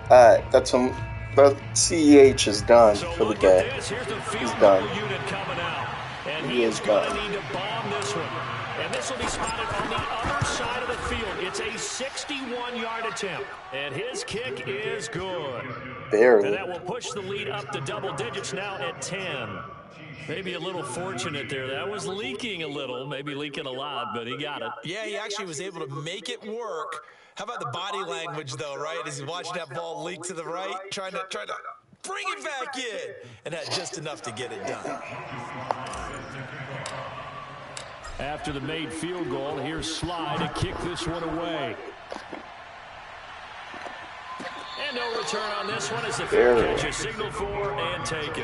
Alright, that's the CEH is done for the day. He's done. He is done. And this will be spotted on the other side of the field. It's a 61-yard attempt, and his kick is good. Barely. And that will push the lead up to double digits now at 10. Maybe a little fortunate there. That was leaking a little, maybe leaking a lot, but he got it. Yeah, he actually was able to make it work. How about the body language, though, right? As he's watching that ball leak to the right, trying to bring it back in, and had just enough to get it done. After the made field goal, here's Sly to kick this one away. And no return on this one as the fair catch is signaled for and taken.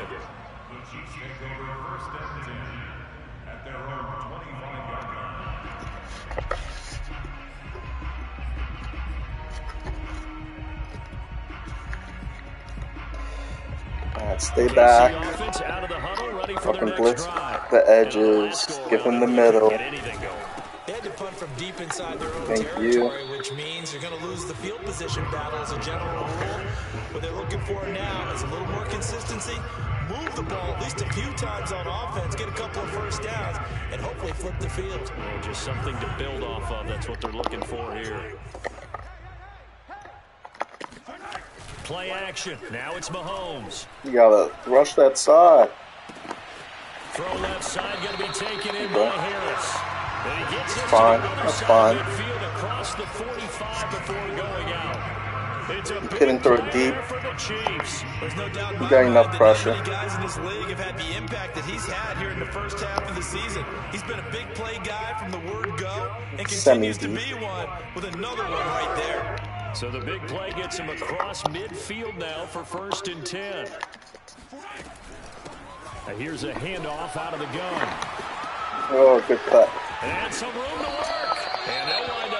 Alright, stay back. Fucking blitz the edges. Give him the middle. They had to punt from deep inside their own territory, which means you're going to lose the field position battle as a general rule. What they're looking for now is a little more consistency, move the ball at least a few times on offense, get a couple of first downs, and hopefully flip the field. Well, just something to build off of. That's what they're looking for here. Play action. Now it's Mahomes. You gotta rush that side. Throw left side going to be taken in by Harris. And he gets That's fine. That's fine. Across the 45 before going out. It's a you couldn't throw it deep. There's no doubt you got enough pressure. Many guys in this league have had the impact that he's had here in the first half of the season. He's been a big play guy from the word go and continues to be one with another one right there. So the big play gets him across midfield now for 1st and 10. Now here's a handoff out of the gun. Oh, good cut. And some room to work. And they'll wind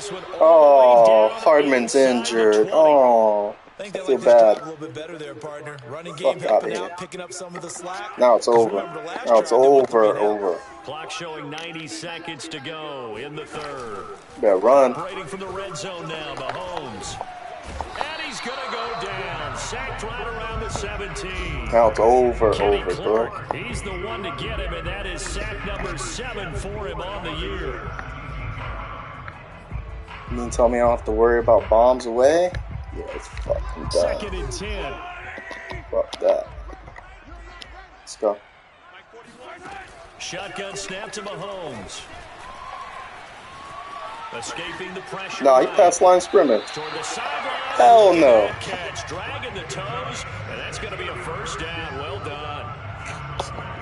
this one all Oh, the way down Hardman's inside the injured. 20. Oh, I think they feel like this job bad. a little bit better there, partner. Running game Fuck out of helping here. out, picking up some of the slack. Now it's 'Cause over. remember, last Now it's drive, they went 3 and out. over. Clock showing 90 seconds to go in the third. Better run. Operating from the red zone now, Mahomes. And he's going to go down. Sacked right around the 17. Now it's over, Kenny bro. Clark, he's the one to get him, and that is sack number 7 for him on the year. You mean tell me I don't have to worry about bombs away? Yeah, it's fucking done. 2nd and 10. Fuck that. Let's go. Shotgun snap to Mahomes. Escaping the pressure. Nah, he passed line scrimmage. Toward the sideline. Hell no. Catch, dragging the toes, and that's going to be a first down. Well done.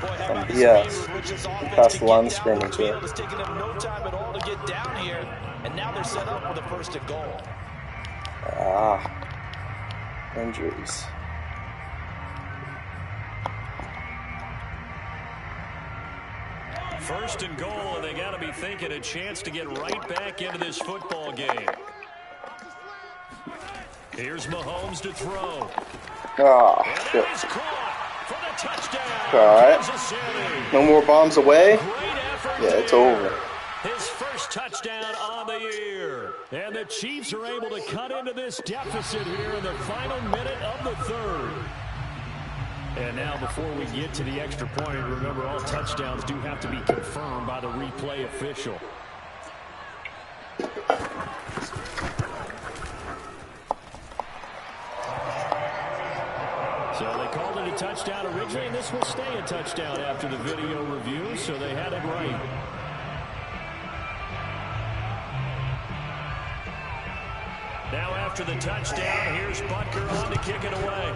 Boy, how about the Yes. speed with which this offense Passed can the line get of down the scrimmage, field. yeah. It's taking them no time at all to get down here, and now they're set up with a 1st and goal. Injuries. First and goal, and they got to be thinking a chance to get right back into this football game. Here's Mahomes to throw. Ah, And shit. that is caught for the touchdown. Alright. Kansas City. No more bombs away? Great effort Yeah, it's there. over. His first touchdown on the year. And the Chiefs are able to cut into this deficit here in the final minute of the third. And now before we get to the extra point, remember all touchdowns do have to be confirmed by the replay official. So they called it a touchdown originally, and this will stay a touchdown after the video review, so they had it right. Now after the touchdown, here's Butker on to kick it away.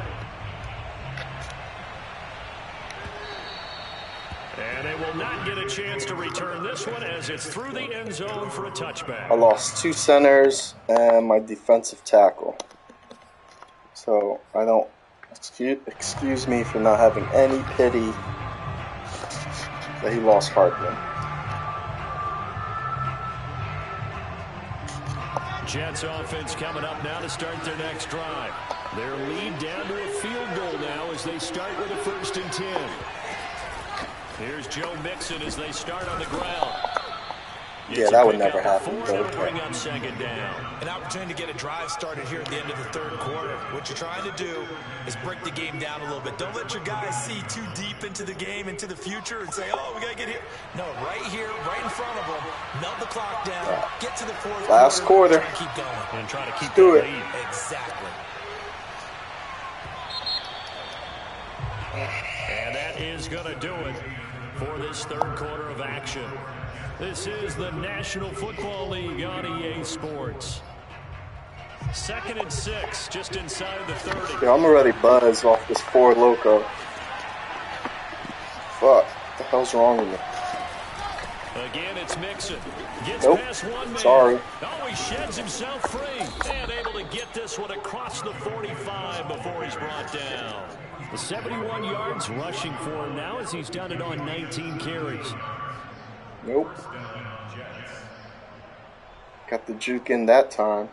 And they will not get a chance to return this one as it's through the end zone for a touchback. I lost 2 centers and my defensive tackle. So I don't excuse me for not having any pity that he lost Hardman. Jets offense coming up now to start their next drive. Their lead down to a field goal now as they start with a 1st and 10. Here's Joe Mixon as they start on the ground. Yeah, that would never happen. But okay. Bring up 2nd down. An opportunity to get a drive started here at the end of the 3rd quarter. What you're trying to do is break the game down a little bit. Don't let your guys see too deep into the game, into the future, and say, oh, we got to get here. No, right here, right in front of them, melt the clock down, get to the 4th Last quarter. Try to keep going. And try to keep do that it. lead. Exactly. And that is going to do it for this 3rd quarter of action. This is the National Football League on EA Sports. 2nd and 6, just inside the 30. Yeah, I'm already buzzed off this 4 loco. Fuck, what the hell's wrong with me? Again, it's Mixon. Gets Nope. past one man. Sorry. Oh, he sheds himself free. And able to get this one across the 45 before he's brought down. The 71 yards rushing for him now as he's done it on 19 carries. Nope. Got the juke in that time.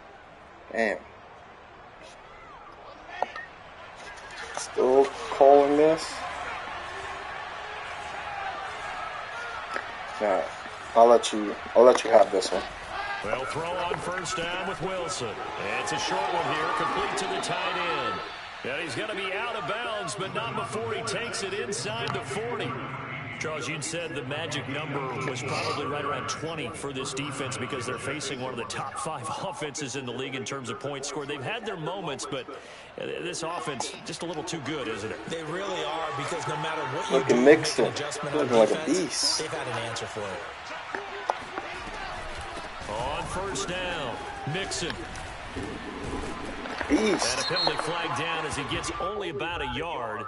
Damn. Still calling this? Alright. I'll let you have this one. Well, throw on 1st down with Wilson. It's a short one here, complete to the tight end. And he's going to be out of bounds, but not before he takes it inside the 40. Charles, you'd said the magic number was probably right around 20 for this defense because they're facing one of the top 5 offenses in the league in terms of points scored. They've had their moments, but this offense just a little too good, isn't it? They really are, because no matter what you Look do, at make Mixon. an adjustment on Looking like a defense, beast. they've had an answer for it. On 1st down, Mixon. Beast. And a penalty flag down as he gets only about a yard.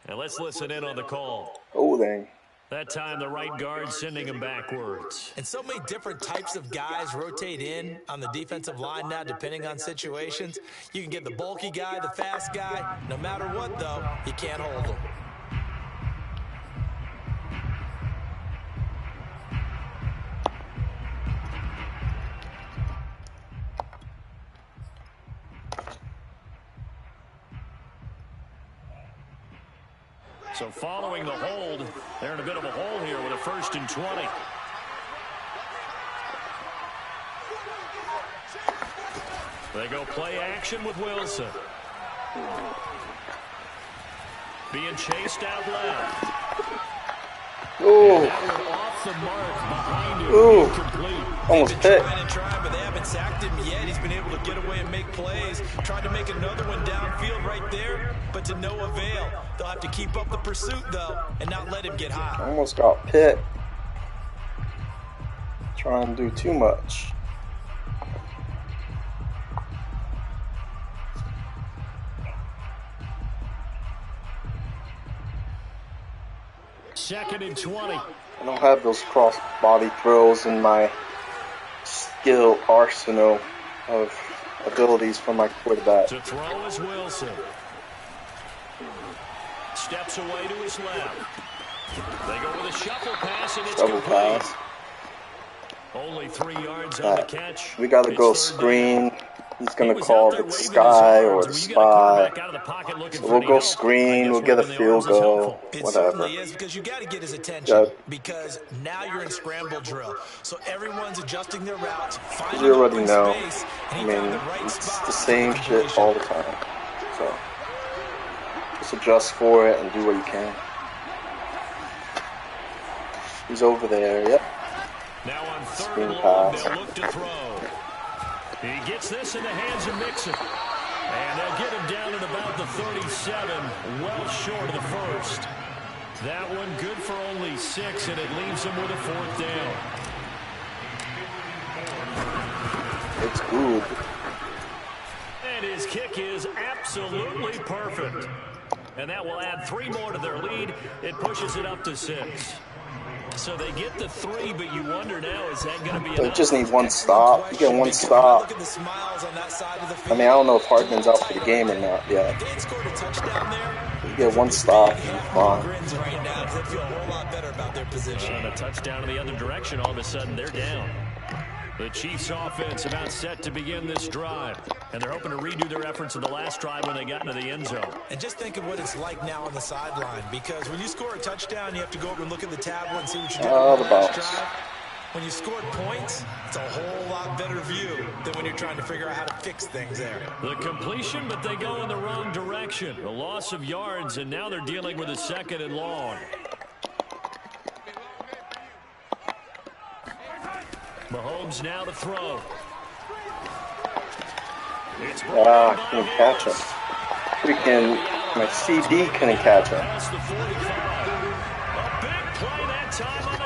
And let's listen in on the call. Oh, dang. That time the right guard sending him backwards. And so many different types of guys rotate in on the defensive line now, depending on situations. You can get the bulky guy, the fast guy. No matter what, though, you can't hold them. So following the hold, they're in a bit of a hole here with a 1st and 20. They go play action with Wilson. Being chased out left. Ooh. Off the mark behind him. Ooh. Incomplete. Almost hit. But they haven't sacked him yet. He's been able to get away and make plays. Tried to make another one downfield right there, but to no avail. They'll have to keep up the pursuit, though, and not let him get high. Almost got hit. Trying to do too much. Second and 20. I don't have those cross body throws in my skill arsenal of abilities for my quarterback. To throw is Wilson. Steps away to his left. They go with a shuffle pass, and it's Double complete. pass. Only 3 yards on the catch. We got to go screen. He's going to call the sky or the spy. So we'll go screen. We'll get a field goal. It Whatever. certainly is, because you got to get his attention. Because now you're in scramble drill. So everyone's adjusting their routes. You already know. I mean, it's the same shit all the time. So just adjust for it and do what you can. He's over there. Yep. Now on Screen third pass. they'll look to throw. He gets this in the hands of Mixon. And they'll get him down at about the 37, well short of the first. That one good for only 6, and it leaves him with a 4th down. It's good. And his kick is absolutely perfect. And that will add 3 more to their lead. It pushes it up to 6. So they get the 3, but you wonder now, is that going to be enough? They just need one stop. You get one stop. I mean, I don't know if Hardman's out for the game or not yet. You get one stop, and fine. And a touchdown in the other direction, all of a sudden they're down. The Chiefs offense about set to begin this drive. And they're hoping to redo their efforts in the last drive when they got into the end zone. And just think of what it's like now on the sideline. Because when you score a touchdown, you have to go over and look at the tablet and see what you did on the last drive. When you scored points, it's a whole lot better view than when you're trying to figure out how to fix things there. The completion, but they go in the wrong direction. A loss of yards, and now they're dealing with a 2nd and long. Mahomes now to throw. Couldn't catch him. Freaking, my CD couldn't catch him.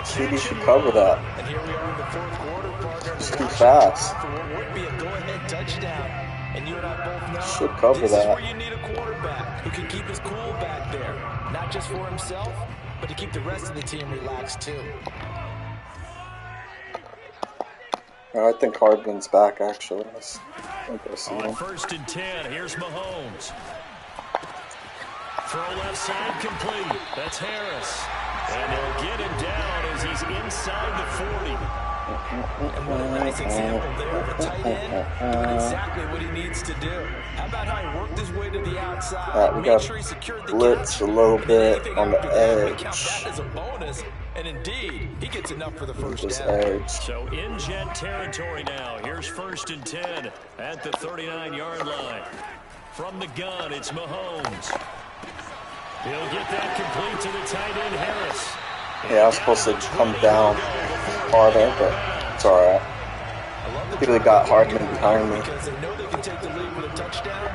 CD should cover that. And here we are in the 4th quarter, partner. It's too fast. Would be a go-ahead touchdown. And you and I both know should cover this that. is where you need a quarterback who can keep his cool back there. Not just for himself, but to keep the rest of the team relaxed too. I think Hardman's back, actually. On 1st and 10, here's Mahomes. Throw left side complete. That's Harris. And they'll get him down as he's inside the 40. And what a nice example there of a tight end doing exactly what he needs to do. How about how he worked his way to the outside, we made got sure he secured the blitz catch, a little and bit anything on the after that, we edge. count that as a bonus. And indeed, he gets enough for the first Just down. edge. So in jet territory now. Here's 1st and 10 at the 39-yard line. From the gun, it's Mahomes. He'll get that complete to the tight end, Harris. Yeah, I was supposed to come down harder, but it's alright. Really got Hardman behind me. Because they know they can take the lead with a touchdown.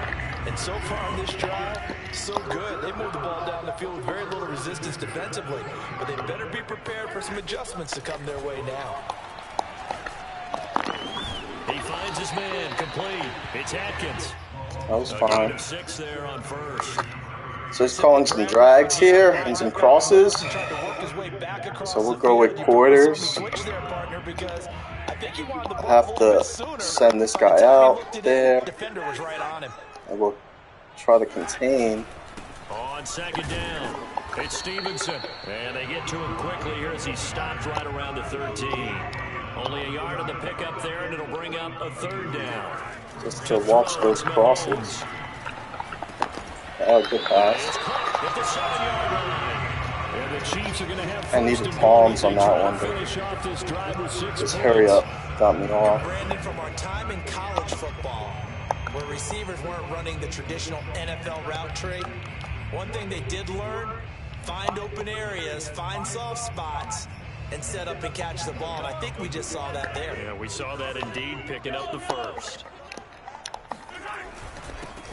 And so far in this drive, so good. They moved the ball down the field with very little resistance defensively. But they better be prepared for some adjustments to come their way now. He finds his man complete. It's Atkins. That was fine. 6 there on 1st. So he's calling some drags here and some crosses. So we'll go with quarters. I have to send this guy out there. I will try to contain. On 2nd down, it's Stevenson. And they get to him quickly here as he stops right around the 13. Only a yard on the pickup there, and it'll bring up a 3rd down. Just to watch those crosses. Oh, good pass. at the 7-yard line. And the Chiefs are going to have I needed palms on that one, but just hurry up. Got me off. Brandon, from our time in college football, where receivers weren't running the traditional NFL route tree, one thing they did learn, find open areas, find soft spots, and set up and catch the ball. And I think we just saw that there. Yeah, we saw that indeed, picking up the first.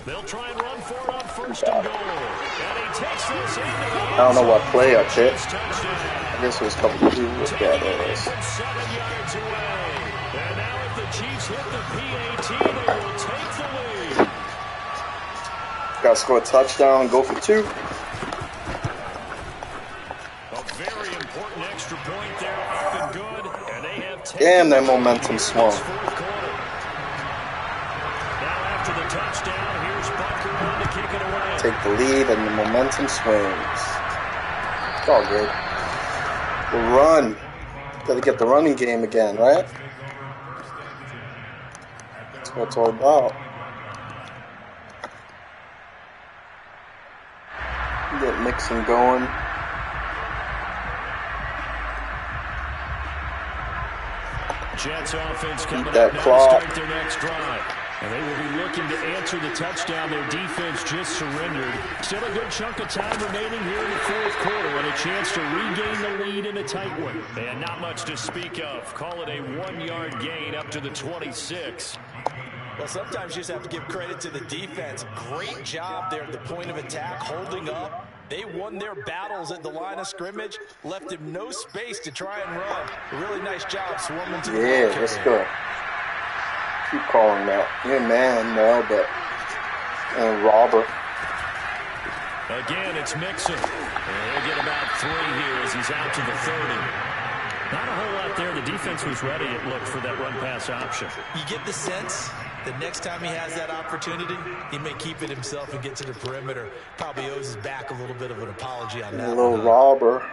They'll try and run for it on first and goal. And he takes this into the I don't know what play I picked. I guess it was a couple of 2. Yeah, there it is. 7 yards away. And now if the Chiefs hit the PAT, they will take the lead. Got to score a touchdown and go for 2. A very important extra point there, up and good. And they have taken. Damn, that momentum swung. The touchdown. Here's Bunker on to kick it away. Take the lead and the momentum swings. It's all good. We'll run. Gotta get the running game again, right? That's what it's all about. Get Mixon going. Jets offense coming Beat that up now clock. to start their next drive. And they will be looking to answer the touchdown their defense just surrendered. Still a good chunk of time remaining here in the fourth quarter and a chance to regain the lead in a tight one. And not much to speak of. Call it a 1-yard gain up to the 26. Well, sometimes you just have to give credit to the defense. Great job there at the point of attack, holding up. They won their battles at the line of scrimmage, left him no space to try and run. A really nice job swarming to the Yeah, ball let's carrier. go. Keep calling that. You're a man, no, but robber. Again, it's Mixon. And he'll get about 3 here as he's out to the 30. Not a whole lot there. The defense was ready, it looked, for that run-pass option. You get the sense that next time he has that opportunity, he may keep it himself and get to the perimeter. Probably owes his back a little bit of an apology on that. A little robber.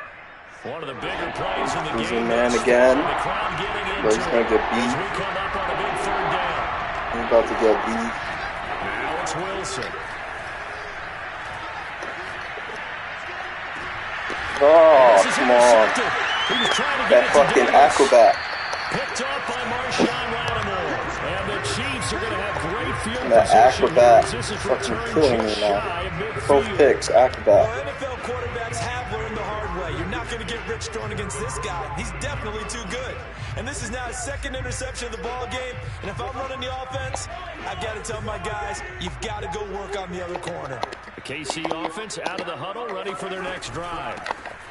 One of the bigger plays in the He's game. a man again. The crowd getting into But he's going to get as beat. we come up on a big 3rd down. He's about to get beat. Now it's Wilson. Oh, This is come on. intercepted. He was trying to get That it to fucking Davis. acrobat. Picked up by Marshawn Lattimore. And the Chiefs are going to have great field That position. acrobat This is fucking returned killing me just now. shy of midfield. Both picks, acrobat. Well, NFL quarterbacks have learned the hard way. You're not going to get rich throwing against this guy. He's definitely too good. And this is now his 2nd interception of the ball game. And if I'm running the offense, I've got to tell my guys, you've got to go work on the other corner. The KC offense out of the huddle, ready for their next drive.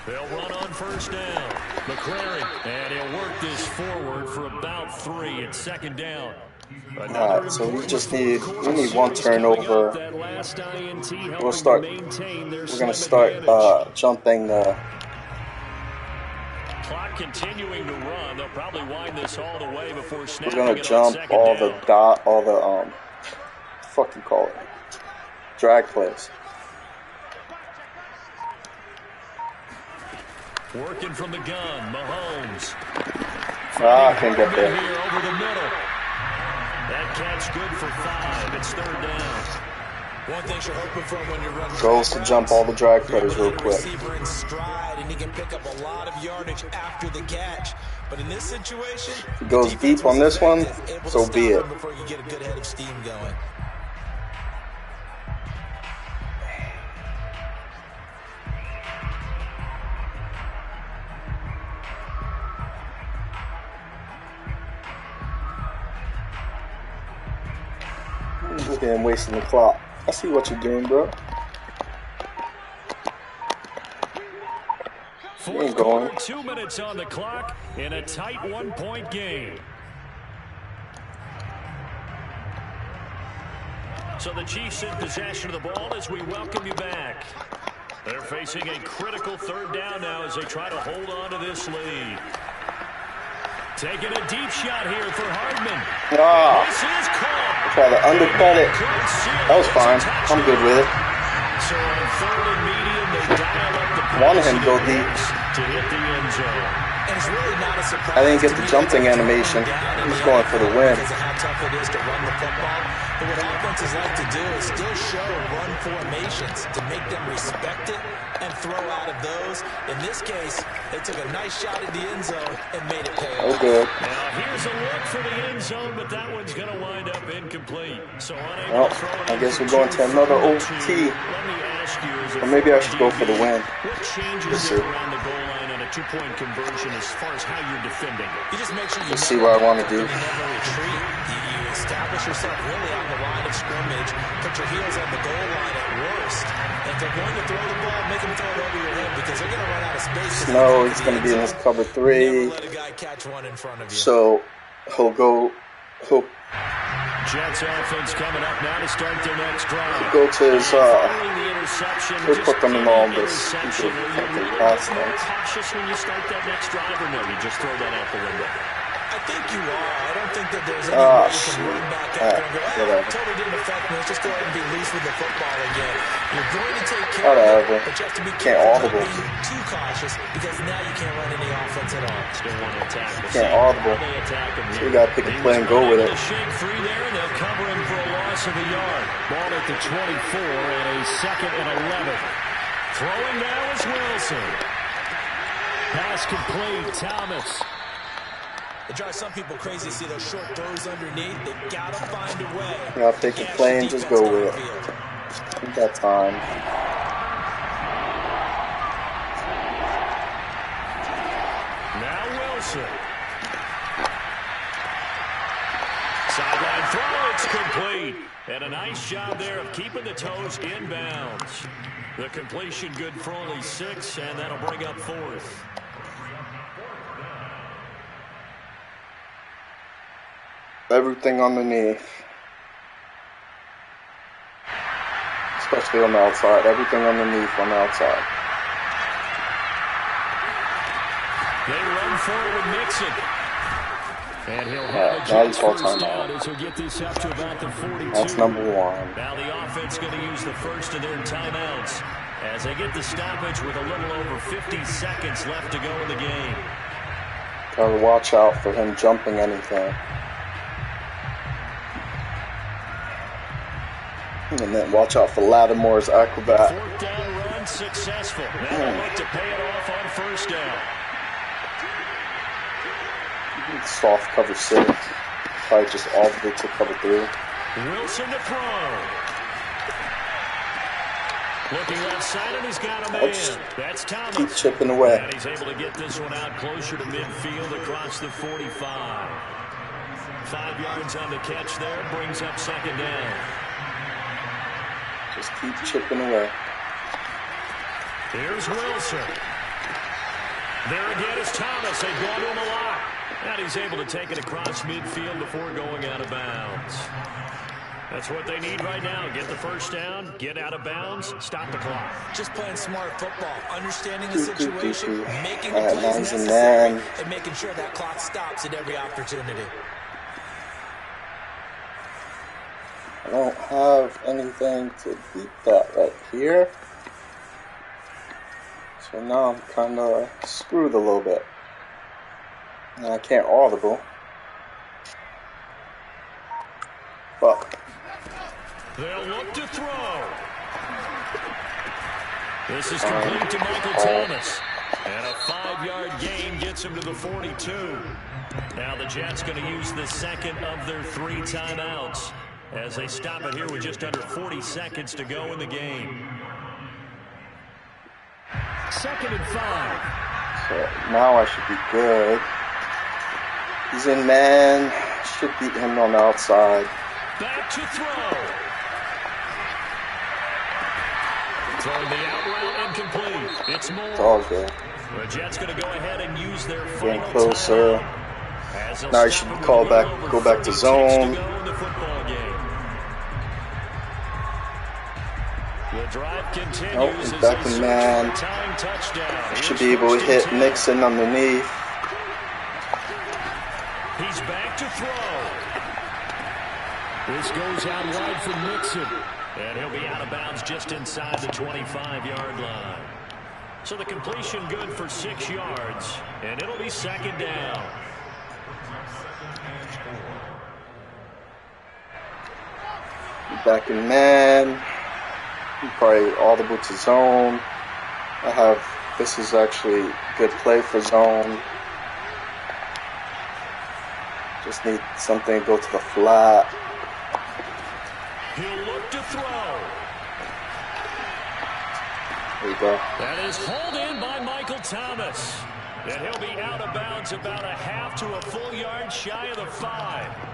They'll run on first down. McCrary, and he'll work this forward for about 3 at 2nd down. Alright, so we just need one turnover. We'll start. We're gonna start jumping the. Clock continuing to run. They'll probably wind this all the way before snapping. We're gonna jump all the fuck you call it, drag plays. Working from the gun, Mahomes. I can't get there. Here over the middle. That catch good for 5. It's 3rd down. One thing you're hoping for when you're running Goes to jump all the drag plays real quick. Receiver in stride, and he can pick up a lot of yardage after the catch. But in this situation, If he goes deep on this one, so be it. before you get a good head of steam going. Look at him wasting the clock. I see what you're doing, bro. He ain't going. 2 minutes on the clock in a tight 1-point game. So the Chiefs in possession of the ball as we welcome you back. They're facing a critical 3rd down now as they try to hold on to this lead. Taking a deep shot here for Hardman. Ah, This is caught. try to undercut it. That was fine. I'm good with it. So on 3rd and medium, they dial up the Wanted him to go deep. to hit the end zone. And it's really not a surprise. I didn't get to the me jumping that they're animation. down in He's the going for the win. because of how tough it is to run the football. But what offenses like to do is still show run formations to make them respect it and throw out of those. In this case, they took a nice shot at the end zone and made it pay off. Okay. Now here's a look for the end zone, but that one's going to wind up incomplete. So unable to throw it. I guess we're going to another OT. Let me ask you, or maybe I should go for the win. What changes around the goal line on a two-point conversion as far as how you're defending? You just make sure you Let's see what I want to do. never retreat. You establish yourself really on the line of scrimmage, put your heels on the goal line at worst. And if they're going to throw the ball, make them throw it over your head because they're going to run out of space. No, he's going to be in his cover 3. Never let a guy catch one in front of you. So he'll go. Jets offense coming up now to start their next drive. Go to his. He'll put them in all this. Cautious when you start that next drive, or no? You just throw that out the window. I think you are. I don't think that there's any way you can run back out there and go, totally didn't affect me. Let's just go ahead and be loose with the football again. You're going to take care of it, but you have to be careful not being too cautious because now you can't run any offense at all. Still want to attack. Can't audible. So you got to pick a play and go with it. Shake free there, and they'll cover him for a loss of a yard. Ball at the 24 and a 2nd and 11. Throwing now is Wilson. Pass complete. Thomas. It drives some people crazy to see those short throws underneath. They gotta find a way. You gotta pick a play and just go with it. We got time. Now Wilson. Sideline throw, it's complete. And a nice job there of keeping the toes inbounds. The completion good for only 6, and that'll bring up 4th. Everything underneath. Especially on the outside. Everything underneath on the outside. They run forward with Mixon. And he'll have a first down as he'll get this up to about the 42. That's number 1. Now the offense going to use the first of their timeouts as they get the stoppage with a little over 50 seconds left to go in the game. Gotta watch out for him jumping anything. And then watch out for Lattimore's acrobat. 4th down run successful. Now they'll look to pay it off on 1st down. Soft cover 6. Probably just all of it to cover 3. Wilson to throw. Looking left side, and he's got a man. That's Thomas. Keep chipping away. And he's able to get this one out closer to midfield across the 45. 5 yards on the catch there. Brings up 2nd down. Just keep chipping away. Here's Wilson. There again is Thomas. They've gone to him a lot. And he's able to take it across midfield before going out of bounds. That's what they need right now. Get the first down, get out of bounds, stop the clock. Just playing smart football, understanding the situation, making the plays necessary, and making sure that clock stops at every opportunity. I don't have anything to beat that right here. So now I'm kind of screwed a little bit. And I can't audible. But they'll look to throw. This is complete to Michael Thomas. And a 5-yard gain gets him to the 42. Now the Jets going to use the 2nd of their 3 timeouts as they stop it here with just under 40 seconds to go in the game. 2nd and 5. So now I should be good. He's in man. Should beat him on the outside. Back to throw. Throwing the out route incomplete. It's more. It's all good. The Jets going to go ahead and use their getting closer. Now you should call back, go back to zone. Nope, he's back in man. Should be able to hit Nixon underneath. He's back to throw. This goes out wide for Nixon. And he'll be out of bounds just inside the 25-yard line. So the completion good for 6 yards. And it'll be 2nd down. Back in man. Probably audible to zone. This is actually good play for zone. Just need something to go to the flat. He'll look to throw. There you go. That is hauled in by Michael Thomas. And he'll be out of bounds about a half to a full yard shy of the 5.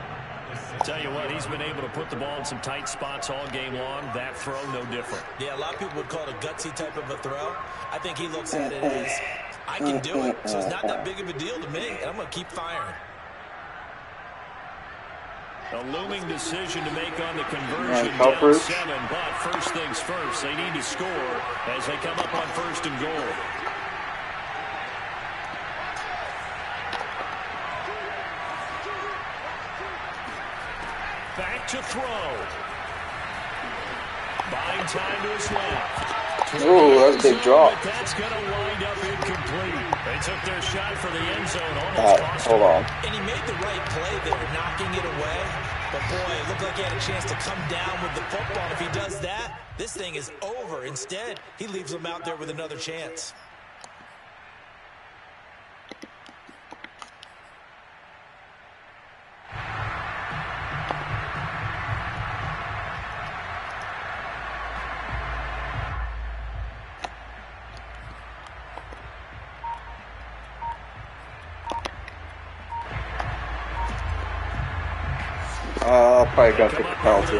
Tell you what, he's been able to put the ball in some tight spots all game long. That throw, no different. Yeah, a lot of people would call it a gutsy type of a throw. I think he looks at it as, I can do it, so it's not that big of a deal to me, and I'm going to keep firing. A looming decision to make on the conversion down 7, but first things first, they need to score as they come up on 1st and goal. Back to throw. Buying time to his left. Ooh, that's a big drop. That's going to wind up incomplete. They took their shot for the end zone. Almost hold on. And he made the right play there, knocking it away. But boy, it looked like he had a chance to come down with the football. If he does that, this thing is over. Instead, he leaves him out there with another chance. Probably gonna take the penalty.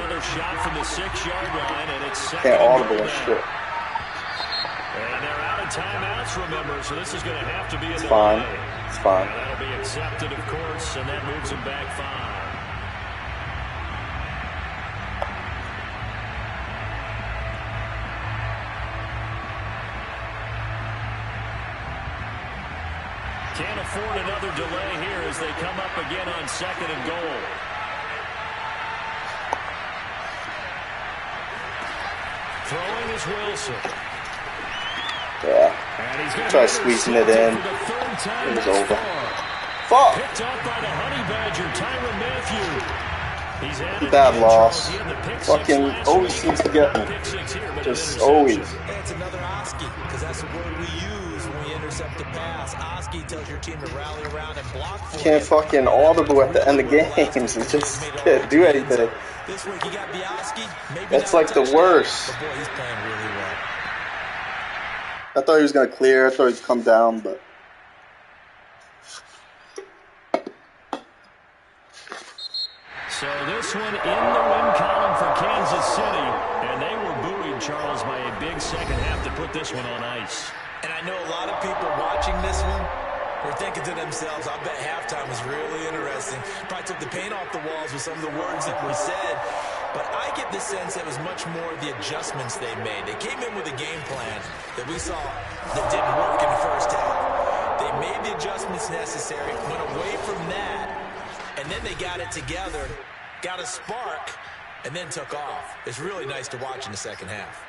Can't audible and shit. And they're out of timeouts, remember, so this is going to have to be a delay. Fine. It's fine. And that'll be accepted, of course, and that moves them back 5. Can't afford another delay here as they come up again on 2nd and goal. Throwing is Wilson. Yeah. Try squeezing it in. It was over. Fuck! Picked up by the Honey Badger, Tyrann Mathieu. Bad loss. Fucking always seems to get me. Just always. It's another Oski, because that's the word we use when we intercept a pass. Oski tells your team to rally around and block for you. Can't fucking audible at the end of games. It just can't do anything. This week you got Bioski. That's like the worst. But boy, he's playing really well. I thought he was gonna clear. I thought he'd come down, but. So this one in the win column for Kansas City, and they were buoyed, Charles, by a big second half to put this one on ice. And I know a lot of people watching this one were thinking to themselves, I bet halftime was really interesting. Probably took the paint off the walls with some of the words that were said. But I get the sense it was much more the adjustments they made. They came in with a game plan that we saw that didn't work in the first half. They made the adjustments necessary, went away from that, and then they got it together, got a spark, and then took off. It's really nice to watch in the second half.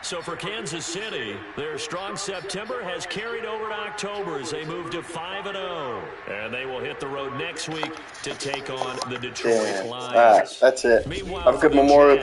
So for Kansas City, their strong September has carried over to October as they move to 5-0. And they will hit the road next week to take on the Detroit Lions. All right, that's it. Have a good Memorial Day.